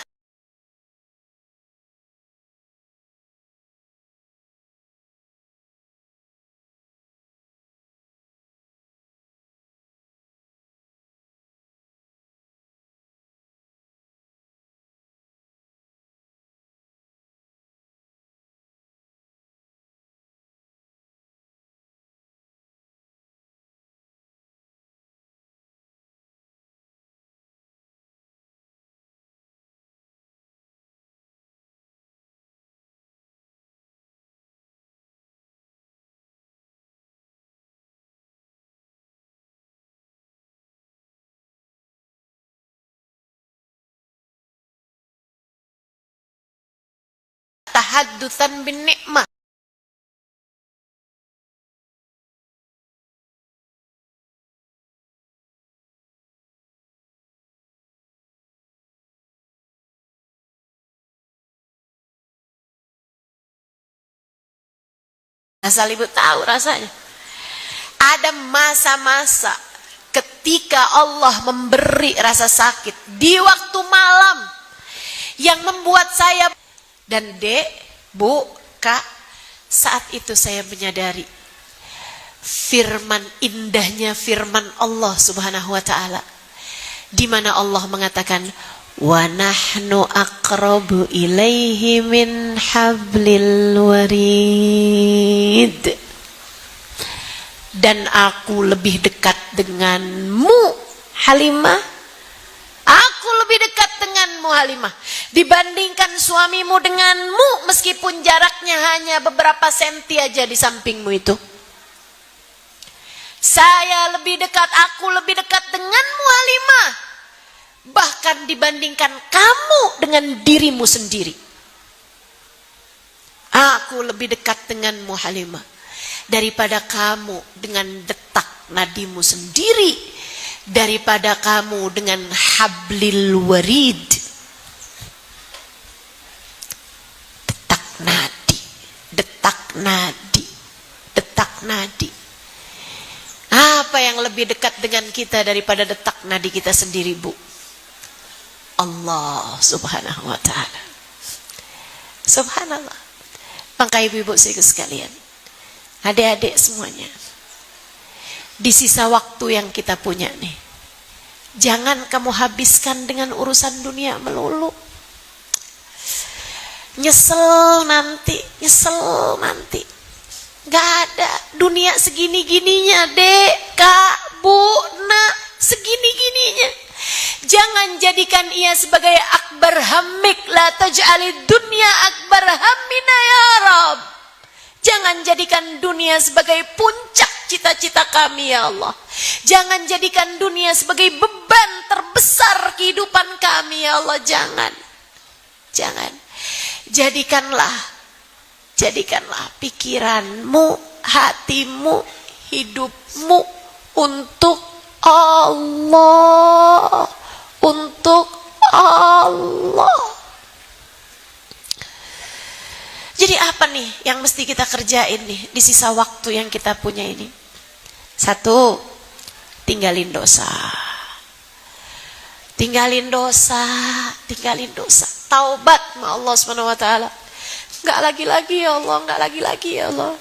Tahadutsan bin ni'mah. Asal ibu tahu rasanya. Ada masa-masa ketika Allah memberi rasa sakit di waktu malam yang membuat saya dan dek, bu, kak, saat itu saya menyadari indahnya firman Allah Subhanahu wa taala di mana Allah mengatakan wa nahnu aqrabu ilaihi min hablil warid, dan aku lebih dekat denganmu Halimah, aku lebih dekat denganmu Halimah dibandingkan suamimu denganmu, meskipun jaraknya hanya beberapa senti aja di sampingmu itu. Saya lebih dekat, aku lebih dekat denganmu Halimah, bahkan dibandingkan kamu dengan dirimu sendiri. Aku lebih dekat denganmu Halimah daripada kamu dengan detak nadimu sendiri, daripada kamu dengan hablil warid. Detak nadi, detak nadi, detak nadi. Apa yang lebih dekat dengan kita daripada detak nadi kita sendiri, Bu? Allah Subhanahu wa ta'ala. Subhanallah. Maka ibu-ibu sekalian, adik-adik semuanya, di sisa waktu yang kita punya nih, jangan kamu habiskan dengan urusan dunia melulu. Nyesel nanti. Gak ada dunia segini-gininya, dek, kak, bu, nak, segini-gininya. Jangan jadikan ia sebagai akbar hammik, la taj'alid dunya akbar hammina ya Rabb. Jangan jadikan dunia sebagai puncak cita-cita kami ya Allah. Jangan jadikan dunia sebagai beban terbesar kehidupan kami ya Allah. Jangan. Jadikanlah pikiranmu, hatimu, hidupmu untuk Allah. Untuk Allah. Jadi apa nih yang mesti kita kerjain nih di sisa waktu yang kita punya ini? 1, tinggalin dosa. tinggalin dosa, taubat sama Allah Subhanahu wa taala. Enggak lagi-lagi ya Allah, enggak lagi-lagi ya Allah.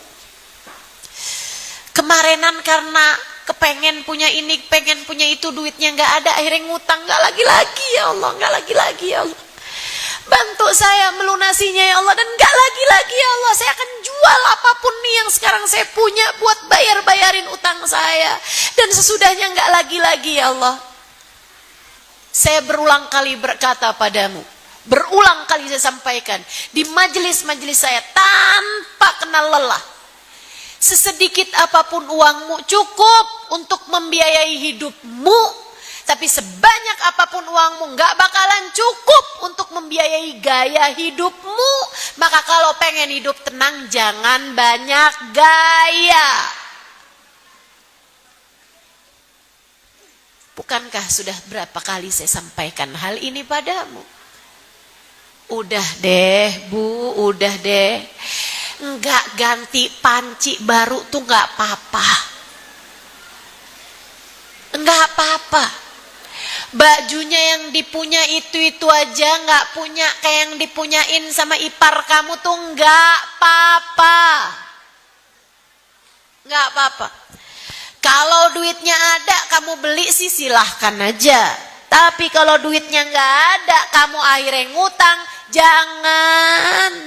Kemarinan karena kepengen punya ini, pengen punya itu, duitnya enggak ada, akhirnya ngutang, enggak lagi-lagi ya Allah, enggak lagi-lagi ya Allah. Bantu saya melunasinya ya Allah, dan enggak lagi-lagi ya Allah, saya akan jual apapun nih yang sekarang saya punya buat bayarin utang saya. Dan sesudahnya enggak lagi-lagi ya Allah. Saya berulang kali berkata padamu, berulang kali saya sampaikan di majelis-majelis saya tanpa kenal lelah. Sesedikit apapun uangmu cukup untuk membiayai hidupmu. Tapi sebanyak apapun uangmu gak bakalan cukup untuk membiayai gaya hidupmu. Maka kalau pengen hidup tenang, jangan banyak gaya. Bukankah sudah berapa kali saya sampaikan hal ini padamu? Udah deh Bu, udah deh. Enggak ganti panci baru tuh gak apa-apa. Enggak apa-apa. Bajunya yang dipunya itu aja gak punya kayak yang dipunyain sama ipar kamu tuh gak apa-apa. Gak apa-apa. Kalau duitnya ada kamu beli sih silahkan aja. Tapi kalau duitnya gak ada kamu akhirnya ngutang, jangan.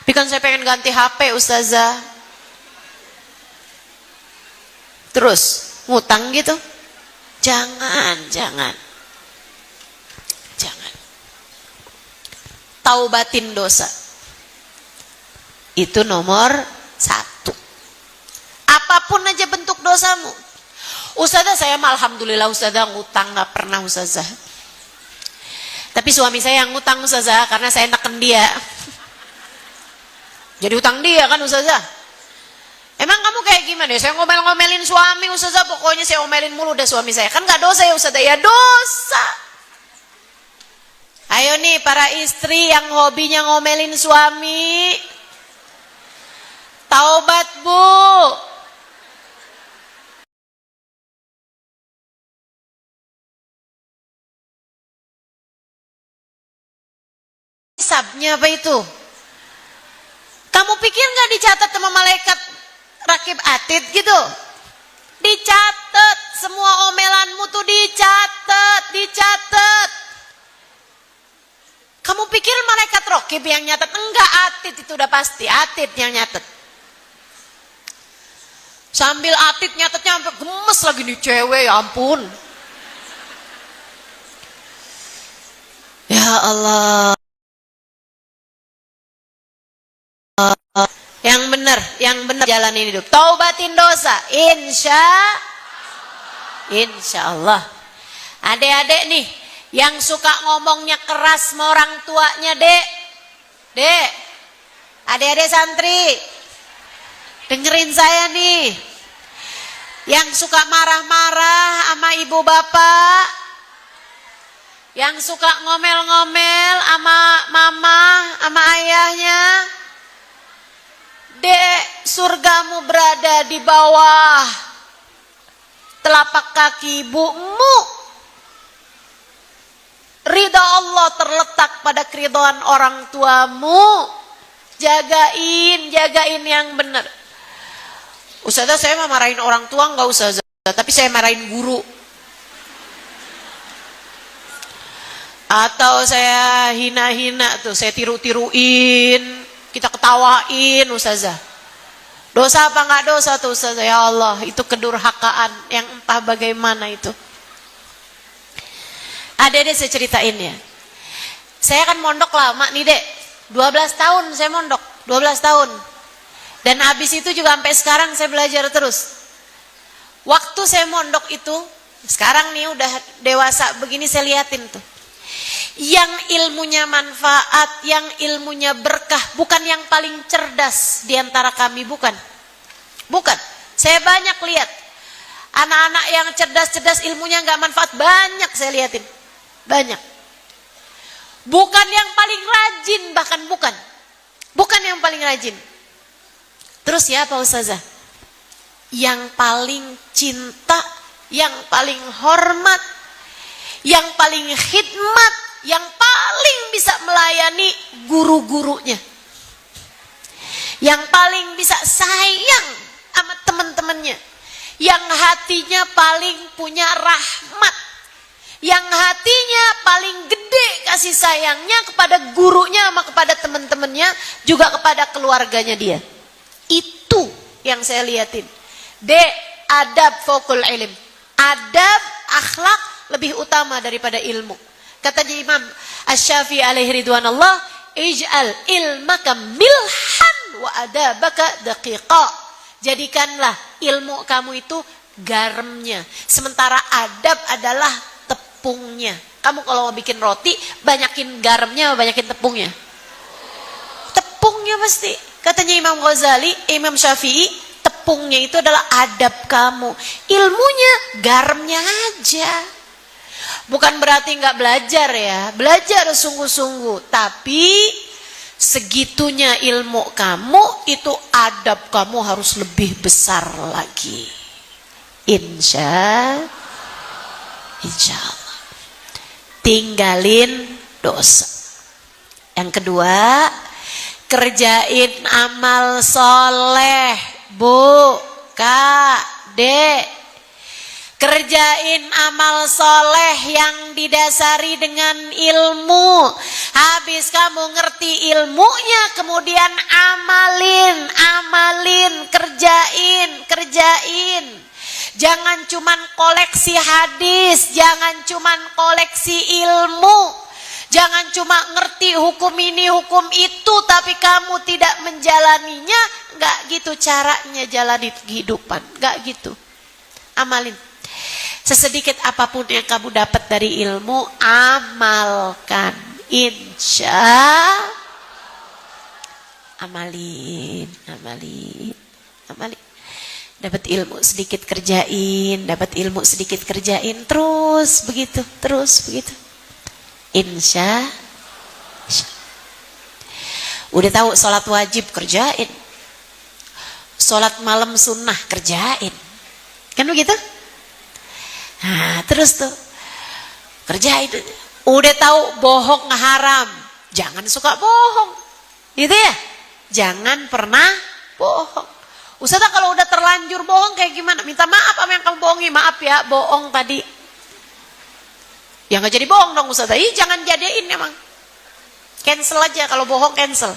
Tapi kan saya pengen ganti HP Ustazah. Terus ngutang gitu. Jangan. Taubatin dosa. Itu nomor 1. Apapun aja bentuk dosamu. Ustazah saya mah alhamdulillah Ustazah ngutang gak pernah Ustazah. Tapi suami saya yang ngutang Ustazah karena saya neken dia. Jadi utang dia kan Ustazah. Emang kamu kayak gimana? Saya ngomel-ngomelin suami Ustazah, pokoknya saya omelin mulu udah suami saya. Kan gak dosa ya Ustazah? Ya dosa. Ayo nih para istri yang hobinya ngomelin suami, taubat Bu. Hisabnya apa itu? Kamu pikir gak dicatat sama malaikat rakib atid gitu? Dicatat, semua omelanmu tuh dicatat. Kamu pikir malaikat rakib yang nyatet? Enggak, atid itu udah pasti, atid yang nyatet. Sambil atid nyatetnya sampai gemes lagi nih cewek, ya ampun. Ya Allah. Yang benar jalanin hidup. Taubatin dosa. Insya Allah. Adek-adek nih yang suka ngomongnya keras sama orang tuanya, Dek. Adek-adek santri, dengerin saya nih. Yang suka marah-marah sama ibu bapak, yang suka ngomel-ngomel sama mama, sama ayahnya, Dek, surgamu berada di bawah telapak kaki ibumu. Ridha Allah terletak pada keridhaan orang tuamu. Jagain yang benar. Ustazah saya mah marahin orang tua enggak Ustazah, tapi saya marahin guru. Atau saya hina-hina tuh, saya tiru-tiruin. Kita ketawain Ustazah. Dosa apa enggak dosa tuh Ustazah? Ya Allah, itu kedurhakaan yang entah bagaimana itu. Ada saya ceritain ya. Saya kan mondok lama nih Dek. 12 tahun saya mondok, 12 tahun. Dan habis itu juga sampai sekarang saya belajar terus. Waktu saya mondok itu, sekarang nih udah dewasa begini saya liatin tuh. Yang ilmunya manfaat, yang ilmunya berkah, bukan yang paling cerdas di antara kami, bukan. Saya banyak lihat anak-anak yang cerdas-cerdas ilmunya nggak manfaat, banyak saya liatin, banyak. Bukan yang paling rajin, bahkan bukan yang paling rajin. Terus siapa Ustazah? yang paling cinta, yang paling hormat, yang paling khidmat, yang paling bisa melayani guru-gurunya, yang paling bisa sayang sama teman-temannya, yang hatinya paling punya rahmat, yang hatinya paling gede kasih sayangnya kepada gurunya sama kepada teman-temannya, juga kepada keluarganya dia. Itu yang saya liatin. Adab fokul ilm. Adab, akhlak lebih utama daripada ilmu. Katanya Imam Asy-Syafi'i alaihi ridwanullah, ij'al ilmaka milhan wa adabaka daqiqa. Jadikanlah ilmu kamu itu garamnya, sementara adab adalah tepungnya. Kamu kalau mau bikin roti, banyakin garamnya, banyakin tepungnya. Tepungnya pasti. Katanya Imam Ghazali, Imam Syafi'i, tepungnya itu adalah adab kamu. Ilmunya garamnya aja. Bukan berarti nggak belajar ya, belajar sungguh-sungguh. Tapi segitunya ilmu kamu, itu adab kamu harus lebih besar lagi. Insya Allah. Tinggalin dosa. Yang kedua, kerjain amal soleh. Bu, Kak, Dek. Kerjain amal soleh yang didasari dengan ilmu. Habis kamu ngerti ilmunya, kemudian amalin, kerjain. Jangan cuman koleksi hadis, jangan cuman koleksi ilmu. Jangan cuma ngerti hukum ini, hukum itu, tapi kamu tidak menjalaninya. Nggak gitu caranya jalani kehidupan, nggak gitu. Amalin. Sesedikit apapun yang kamu dapat dari ilmu, amalkan. Amalin. Dapat ilmu sedikit kerjain, terus begitu. Insya. Udah tahu sholat wajib, kerjain. Sholat malam sunnah, kerjain. Kan begitu? Nah, terus tuh kerjain. Udah tahu bohong haram, jangan suka bohong. Gitu ya? Jangan pernah bohong. Ustazah kalau udah terlanjur bohong kayak gimana? Minta maaf sama yang kamu bohongi. Maaf ya, bohong tadi. Ya nggak jadi bohong dong Ustazah. Jangan jadiin emang. Cancel aja, kalau bohong cancel.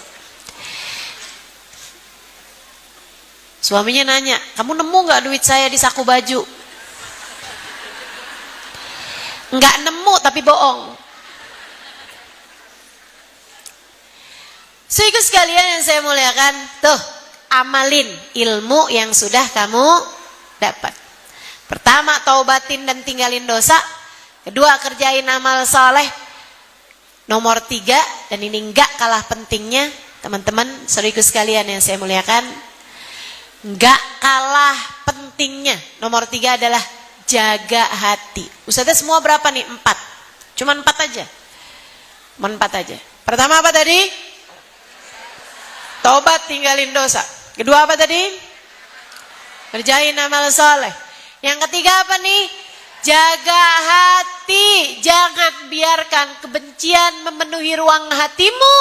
Suaminya nanya, kamu nemu nggak duit saya di saku baju? Nggak nemu tapi bohong. Saudaraku sekalian yang saya muliakan, tuh amalin ilmu yang sudah kamu dapat. Pertama, taubatin dan tinggalin dosa. Kedua, kerjain amal soleh. Nomor 3, dan ini enggak kalah pentingnya, teman-teman, saudaraku sekalian yang saya muliakan, enggak kalah pentingnya. Nomor 3 adalah jaga hati. Ustazah semua berapa nih? 4. Cuman 4 aja. Cuman 4 aja. Pertama apa tadi? Taubat, tinggalin dosa. Kedua apa tadi? Kerjain amal soleh. Yang ketiga apa nih? Jaga hati. Jangan biarkan kebencian memenuhi ruang hatimu.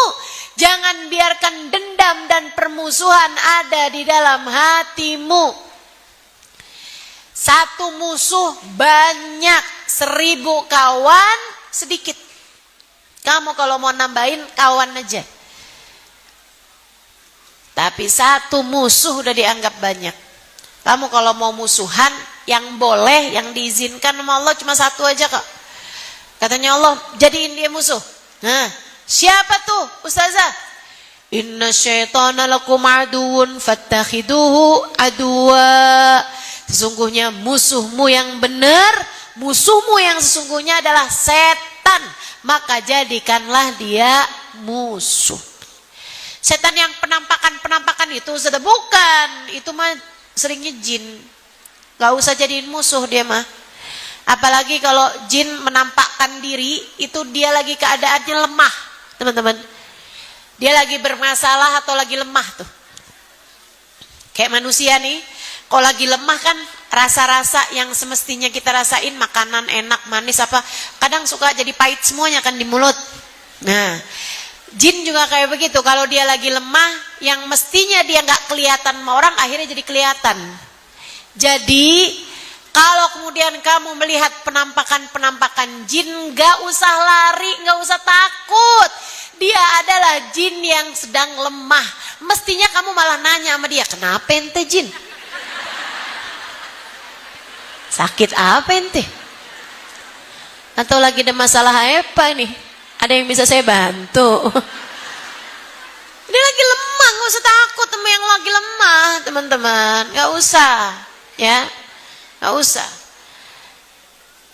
Jangan biarkan dendam dan permusuhan ada di dalam hatimu. Satu musuh banyak, 1000 kawan sedikit. Kamu kalau mau nambahin kawan aja. Tapi satu musuh udah dianggap banyak. Kamu kalau mau musuhan, yang boleh, yang diizinkan sama Allah cuma satu aja kok. Katanya Allah, jadiin dia musuh. Nah, siapa tuh Ustazah? Inna syaitana lakum aduun fattakhiduhu aduwa. Sesungguhnya musuhmu yang benar, musuhmu yang sesungguhnya adalah setan. Maka jadikanlah dia musuh. Setan yang penampakan itu sudah bukan. Itu mah seringnya jin. Gak usah jadiin musuh dia mah. Apalagi kalau jin menampakkan diri, itu dia lagi keadaannya lemah. Teman-teman. Dia lagi bermasalah atau lagi lemah tuh. Kayak manusia nih. Kalau lagi lemah kan rasa-rasa yang semestinya kita rasain, makanan enak, manis apa, kadang suka jadi pahit semuanya kan di mulut. Nah, jin juga kayak begitu. Kalau dia lagi lemah, yang mestinya dia nggak kelihatan sama orang, akhirnya jadi kelihatan. Jadi kalau kemudian kamu melihat penampakan-penampakan jin, nggak usah lari, nggak usah takut. Dia adalah jin yang sedang lemah. Mestinya kamu malah nanya sama dia, kenapa ente jin? Sakit apa ente? Atau lagi ada masalah apa nih? Ada yang bisa saya bantu? Dia lagi lemah, nggak usah takut sama yang lagi lemah, teman-teman. Nggak usah, ya, nggak usah.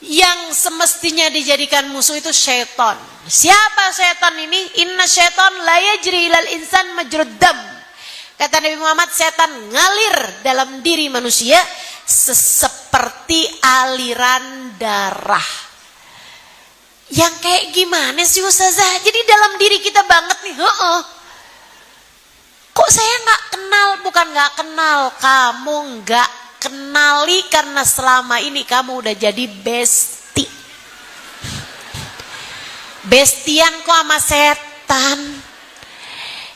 Yang semestinya dijadikan musuh itu syaitan. Siapa syaitan ini? Inna syaitan la yajri ilal insan majrud dam. Kata Nabi Muhammad, setan ngalir dalam diri manusia seperti aliran darah. Yang kayak gimana sih Ustazah? Jadi dalam diri kita banget nih. Kok saya nggak kenal? Bukan nggak kenal, kamu nggak kenali karena selama ini kamu udah jadi besti. Bestian kok sama setan.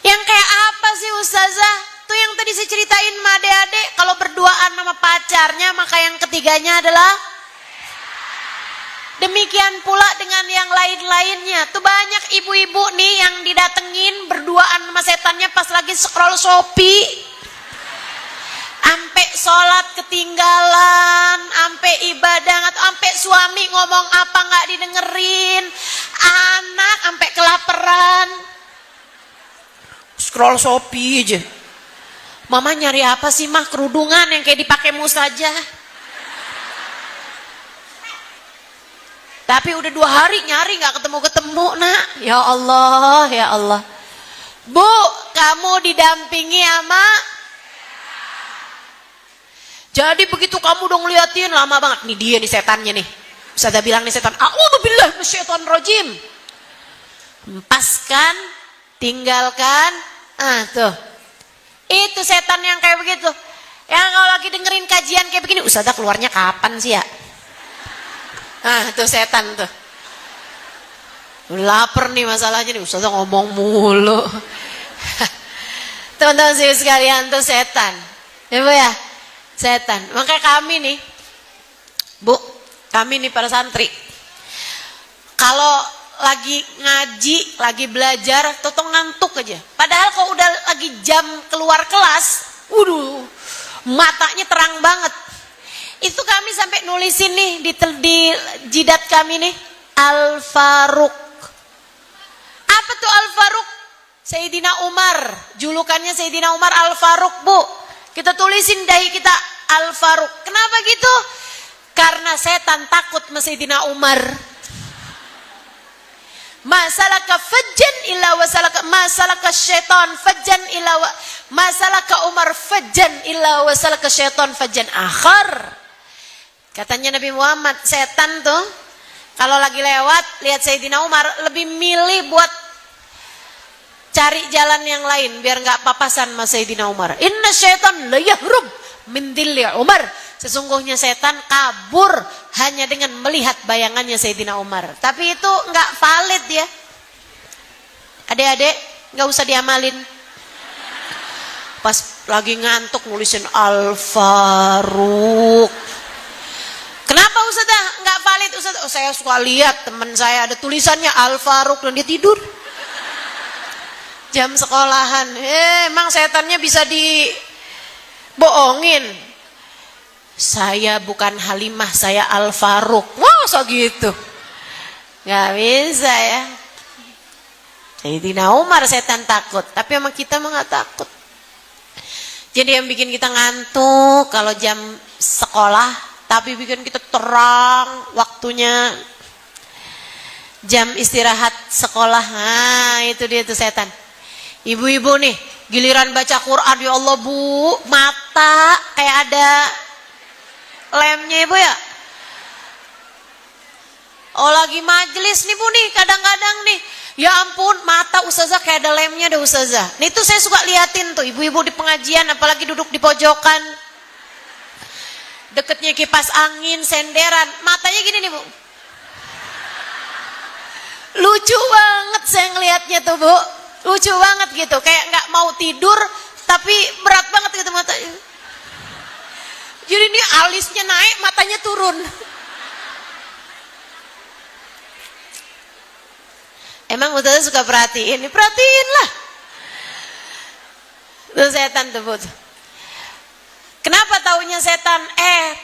Yang kayak apa sih Ustazah? Tuh yang tadi saya ceritain sama adik-adik, kalau berduaan sama pacarnya, maka yang ketiganya adalah demikian pula dengan yang lain-lainnya. Tuh banyak ibu-ibu nih yang didatengin berduaan sama setannya pas lagi scroll Shopee. Ampe sholat ketinggalan, ampe ibadah, atau ampe suami ngomong apa nggak didengerin, anak ampe kelaparan, scroll Shopee aja. Mama nyari apa sih mah? Kerudungan yang kayak dipakai saja. Tapi udah 2 hari nyari nggak ketemu nak. Ya Allah, ya Allah. Bu, kamu didampingi sama. Jadi begitu kamu udah ngeliatin lama banget. Nih dia nih setannya nih. Ustazah bilang nih setan. A'udzubillah minasyaitonirrajim. Hempaskan, tinggalkan. Tuh. Itu setan yang kayak begitu. Yang kalau lagi dengerin kajian kayak begini, Ustazah keluarnya kapan sih ya? Tuh setan tuh. Lapar nih masalahnya nih, Ustazah ngomong mulu. Teman-teman sekalian tuh setan. Ya Bu ya? Setan. Makanya kami nih, Bu, kami nih para santri, kalau lagi ngaji, lagi belajar, toto ngantuk aja. Padahal kalau udah lagi jam keluar kelas, matanya terang banget. Itu kami sampai nulisin nih di jidat kami nih, Al-Faruq. Apa tuh Al-Faruq? Sayyidina Umar, julukannya Sayyidina Umar Al-Faruq, Bu. Kita tulisin dahi kita Al-Faruq. Kenapa gitu? Karena setan takut sama Sayyidina Umar. Masalaka fajjan illa wasalaka, masalaka syaitan fajjan illa wa, masalaka Umar fajjan illa wasalaka syaitan fajjan akhar. Katanya Nabi Muhammad, setan tuh kalau lagi lewat lihat Sayyidina Umar lebih milih buat cari jalan yang lain biar nggak papasan sama Sayyidina Umar. Inna syaitan la yahrub min dhilli Umar. Sesungguhnya setan kabur hanya dengan melihat bayangannya Sayyidina Umar. Tapi itu nggak valid ya. Adik-adik nggak usah diamalin. Pas lagi ngantuk nulisin Al-Faruq. Kenapa Ustazah nggak valid Ustazah? Oh, saya suka lihat teman saya ada tulisannya Al-Faruq dan dia tidur. Jam sekolahan, emang setannya bisa dibohongin. Saya bukan Halimah, saya Al-Faruq. Masa gitu? Gak bisa ya. Sayyidina Umar setan takut, tapi emang kita mah gak takut. Jadi yang bikin kita ngantuk kalau jam sekolah, tapi bikin kita terang waktunya jam istirahat sekolah. Nah itu dia tuh setan. Ibu-ibu nih, giliran baca Quran, ya Allah Bu, mata kayak ada lemnya Ibu ya. Oh lagi majelis nih Bu nih, kadang-kadang nih, ya ampun mata Ustazah kayak ada lemnya deh Ustazah. Nih itu saya suka liatin tuh ibu-ibu di pengajian, apalagi duduk di pojokan. deketnya kipas angin, senderan, matanya gini nih Bu. Lucu banget saya ngelihatnya tuh Bu, lucu banget gitu, kayak nggak mau tidur tapi berat banget gitu matanya. Jadi ini alisnya naik, matanya turun. Emang Ustazah suka perhatiin? Perhatiin lah. Itu setan tuh Bu. Kenapa taunya setan?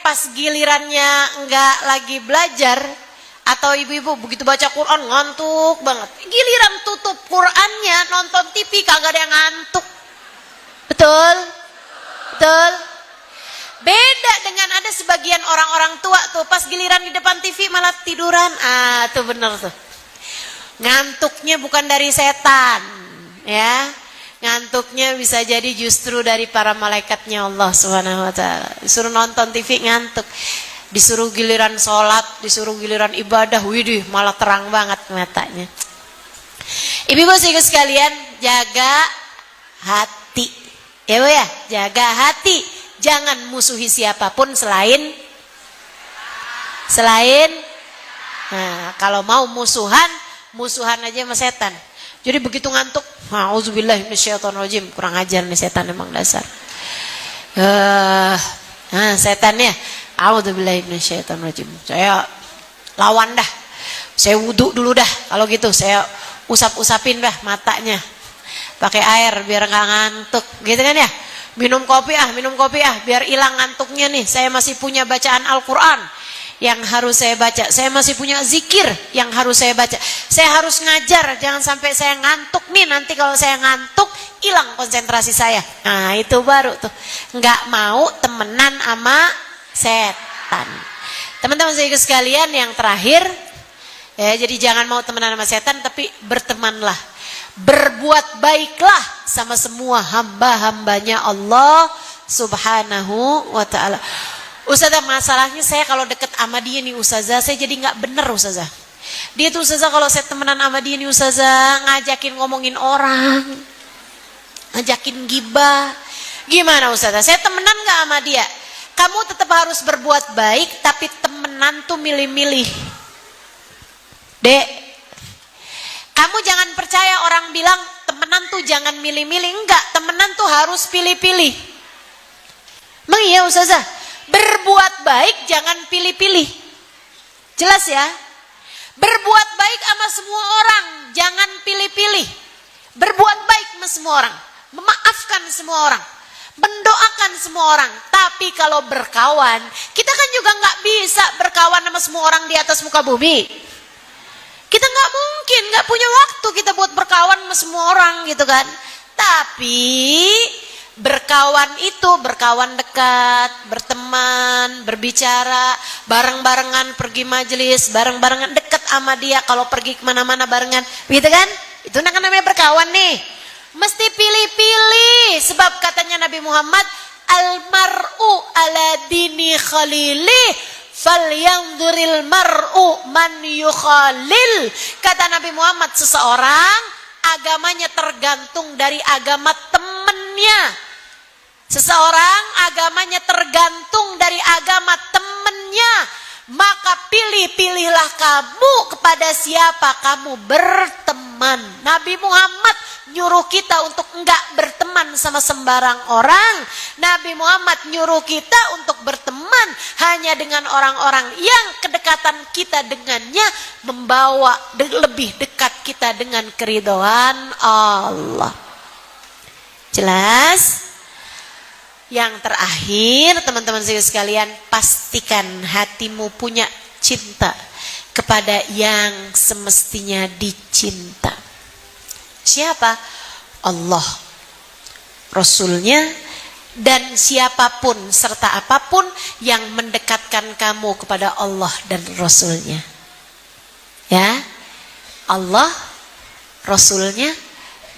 Pas gilirannya enggak lagi belajar, atau ibu-ibu begitu baca Quran ngantuk banget. Giliran tutup Qurannya, nonton TV kagak ada yang ngantuk. Betul? Betul? Beda dengan ada sebagian orang-orang tua tuh, pas giliran di depan TV malah tiduran. Tuh bener tuh. Ngantuknya bukan dari setan, ya. Ngantuknya bisa jadi justru dari para malaikatnya Allah Subhanahu wa taala. Disuruh nonton TV ngantuk. Disuruh giliran sholat, disuruh giliran ibadah, widih malah terang banget matanya. Ibu-ibu sekalian, jaga hati. Ya Bu ya, jaga hati. Jangan musuhi siapapun selain kalau mau musuhan aja sama setan. Jadi begitu ngantuk, auzubillahi minasyaitonirrajim, kurang ajar nih setan emang dasar. Setannya, auzubillahi minasyaitonirrajim. Saya lawan dah. Saya wudu dulu dah. Kalau gitu saya usap-usapin dah matanya. Pakai air biar enggak ngantuk, gitu kan ya? Minum kopi biar hilang ngantuknya nih. Saya masih punya bacaan Al-Qur'an yang harus saya baca. Saya masih punya zikir yang harus saya baca. Saya harus ngajar, jangan sampai saya ngantuk nih. Nanti kalau saya ngantuk, hilang konsentrasi saya. Nah itu baru tuh, nggak mau temenan sama setan. Teman-teman sekalian, yang terakhir, ya, jadi jangan mau temenan sama setan, tapi bertemanlah, berbuat baiklah sama semua hamba-hambanya Allah Subhanahu wa ta'ala. Ustazah, masalahnya saya kalau deket sama dia nih Ustazah, saya jadi gak bener Ustazah. Dia tuh Ustazah kalau saya temenan sama dia nih Ustazah, ngajakin ngomongin orang, ngajakin gibah. Gimana Ustazah, saya temenan gak sama dia? Kamu tetap harus berbuat baik, tapi temenan tuh milih-milih. Dek, kamu jangan percaya orang bilang temenan tuh jangan milih-milih. Enggak, temenan tuh harus pilih-pilih. Emang iya Ustazah? Berbuat baik jangan pilih-pilih. Jelas ya? Berbuat baik sama semua orang, jangan pilih-pilih. Berbuat baik sama semua orang, memaafkan semua orang, mendoakan semua orang. Tapi kalau berkawan, kita kan juga nggak bisa berkawan sama semua orang di atas muka bumi. Kita nggak mungkin, nggak punya waktu kita buat berkawan sama semua orang gitu kan. Tapi berkawan itu, berkawan dekat, berteman, berbicara, bareng-barengan pergi majelis, bareng-barengan dekat sama dia, kalau pergi kemana-mana barengan, gitu kan? Itu namanya berkawan nih. Mesti pilih-pilih, sebab katanya Nabi Muhammad, almar'u ala dini khalili, falyanzuril mar'u man yukhalil. Kata Nabi Muhammad, seseorang agamanya tergantung dari agama temennya. Seseorang agamanya tergantung dari agama temennya. Maka pilih-pilihlah kamu kepada siapa kamu berteman. Nabi Muhammad nyuruh kita untuk enggak berteman sama sembarang orang. Nabi Muhammad nyuruh kita untuk berteman hanya dengan orang-orang yang kedekatan kita dengannya membawa lebih dekat kita dengan keridhaan Allah. Jelas? Yang terakhir, teman-teman sekalian, pastikan hatimu punya cinta kepada yang semestinya dicinta. Siapa? Allah, Rasulnya, dan siapapun serta apapun yang mendekatkan kamu kepada Allah dan Rasulnya. Ya, Allah, Rasulnya,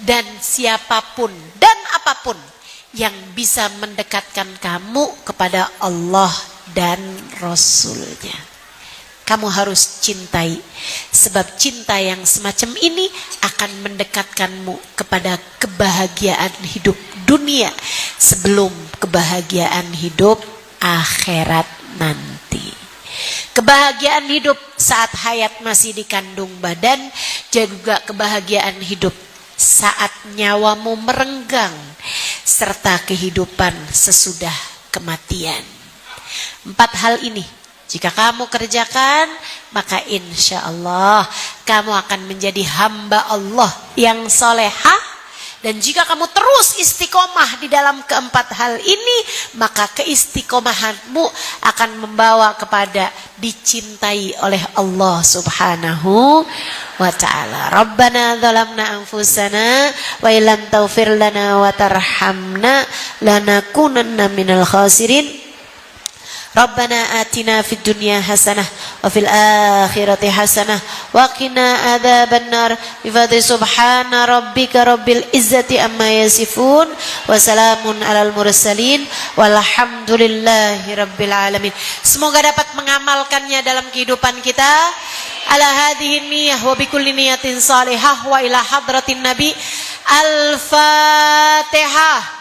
dan siapapun dan apapun yang bisa mendekatkan kamu kepada Allah dan Rasulnya. Kamu harus cintai, sebab cinta yang semacam ini akan mendekatkanmu kepada kebahagiaan hidup dunia sebelum kebahagiaan hidup akhirat nanti. Kebahagiaan hidup saat hayat masih dikandung badan, juga kebahagiaan hidup saat nyawamu merenggang, serta kehidupan sesudah kematian. 4 hal ini jika kamu kerjakan, maka insya Allah kamu akan menjadi hamba Allah yang solehah. Dan jika kamu terus istiqomah di dalam keempat hal ini, maka keistiqomahanmu akan membawa kepada dicintai oleh Allah Subhanahu wa ta'ala. Rabbana zalamna anfusana wa illam taghfir lana wa tarhamna lanakunanna minal khasirin. Rabbana atina fid dunya hasanah wa fil akhirati hasanah wa qina adzabannar. Bi fadli subhana rabbika rabbil izzati amma yasifun wa salamun alal mursalin walhamdulillahi rabbil alamin. Semoga dapat mengamalkannya dalam kehidupan kita. Ala hadhihi niyyah wa bikulli niyatin salihah wa ila hadratin nabi. Al-Fatihah.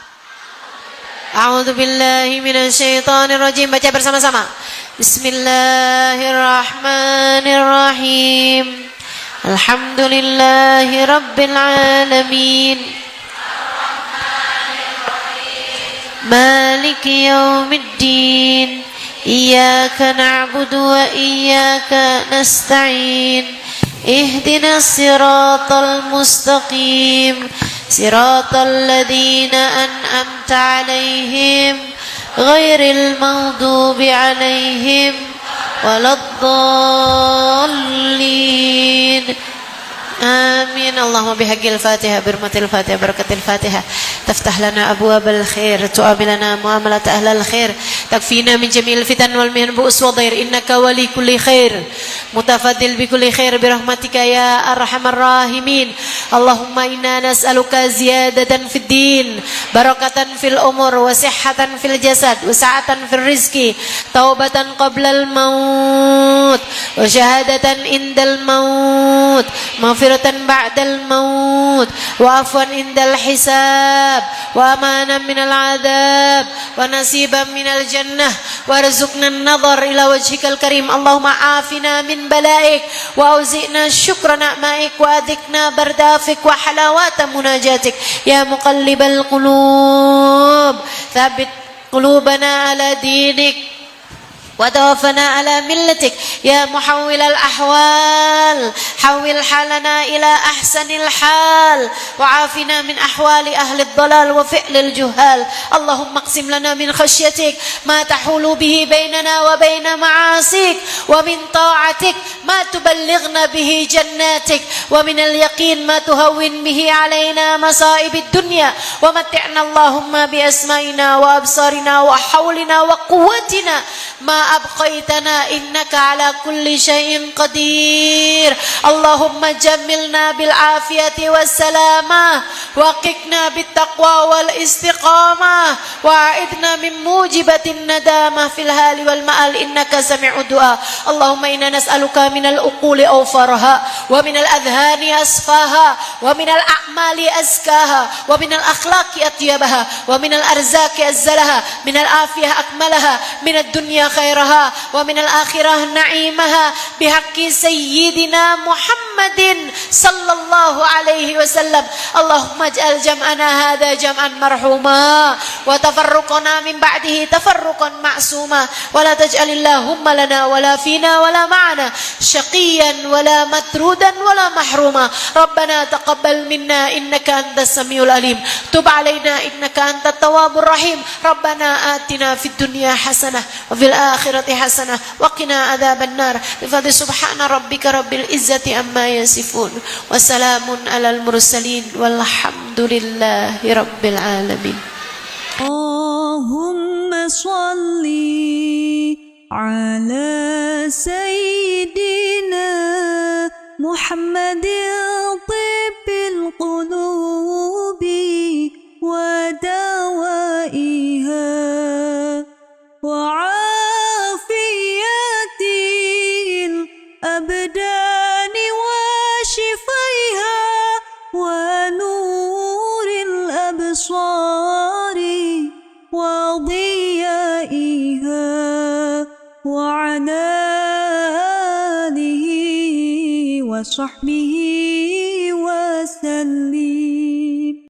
A'udzu billahi minasyaitonir rajim. Baca bersama-sama. Bismillahirrahmanirrahim. Alhamdulillahi rabbil alamin. Maliki yaumiddin. Iyyaka na'budu wa iyyaka nasta'in. Ihdinas siratal mustaqim. Siratal ladzina an'amta 'alaihim ghairil maghdubi 'alaihim waladdallin. Amin. Allahumma bihaqqil Fatihah, birmatil Fatihah, barakatil Fatihah. Taftah lana abwabal khair, tu'amilana muamalat ahlal khair, takfina min jami'il fitan wal mihan bu'us wa dhair, innaka wali kulli khair, mutafaddil bi kulli khair birahmatika ya arhamar rahimin. Allahumma inna nas'aluka ziyadatan fid din, barakatan fil umur, wa sihhatan fil jasad, wa sa'atan fil rizqi, taubatan qablal maut, wa syahadatan indal maut, maghfiratan ba'dal maut, wa afwan indal hisab, wa amanan minal adab, wa nasiban minal jannah, warzuqna an-nadhar ila wajhikal karim. Allahumma afina min balaik, wa auzi'na syukra na'maik, wa adikna bardafik, wa halawata munajatik. Ya muqallibal qulub, thabit qulubana ala dinik, وتوفنا على ملتك. يا محول الأحوال حول حالنا إلى أحسن الحال وعافنا من أحوال أهل الضلال وفعل الجهال. اللهم اقسم لنا من خشيتك ما تحول به بيننا وبين معاصيك ومن طاعتك ما تبلغنا به جناتك ومن اليقين ما تهون به علينا مصائب الدنيا ومتعنا اللهم بأسمائنا وأبصارنا وحولنا وقوتنا ما أبقيتنا إنك على كل شيء قدير. اللهم جملنا بالعافية والسلامة وقنا بالتقوى والاستقامة وأعذنا من موجبة الندامة في الهال والمآل إنك سميع الدعاء. اللهم إنا نسألك من العقول أوفرها ومن الأذهان أصفاها ومن الأعمال أزكاها ومن الأخلاق أطيبها ومن الأرزاق أزلها من العافية أكملها من الدنيا خيرها ومن الآخرة نعيمها بحق سيدنا محمد صلى الله عليه وسلم. اللهم اجعل جمعنا هذا جمعا مرحوما وتفرقنا من بعده تفرقا معصوما ولا تجعل اللهم لنا ولا فينا ولا معنا شقيا ولا مطرودا ولا محروما. ربنا تقبل منا إنك أنت السميع العليم، تب علينا إنك أنت التواب الرحيم. ربنا آتنا في الدنيا حسنة وفي الآخرة حسنة وقنا عذاب النار. بفضل سبحان ربك رب العزة عما يصفون وسلام على المرسلين والحمد لله رب العالمين. اللهم صل على سيدنا محمد طب القلوب ودوائها وعافية الأبدان وشفيها ونور الأبصار وضيائها. وعلى آله وصحبه وسلم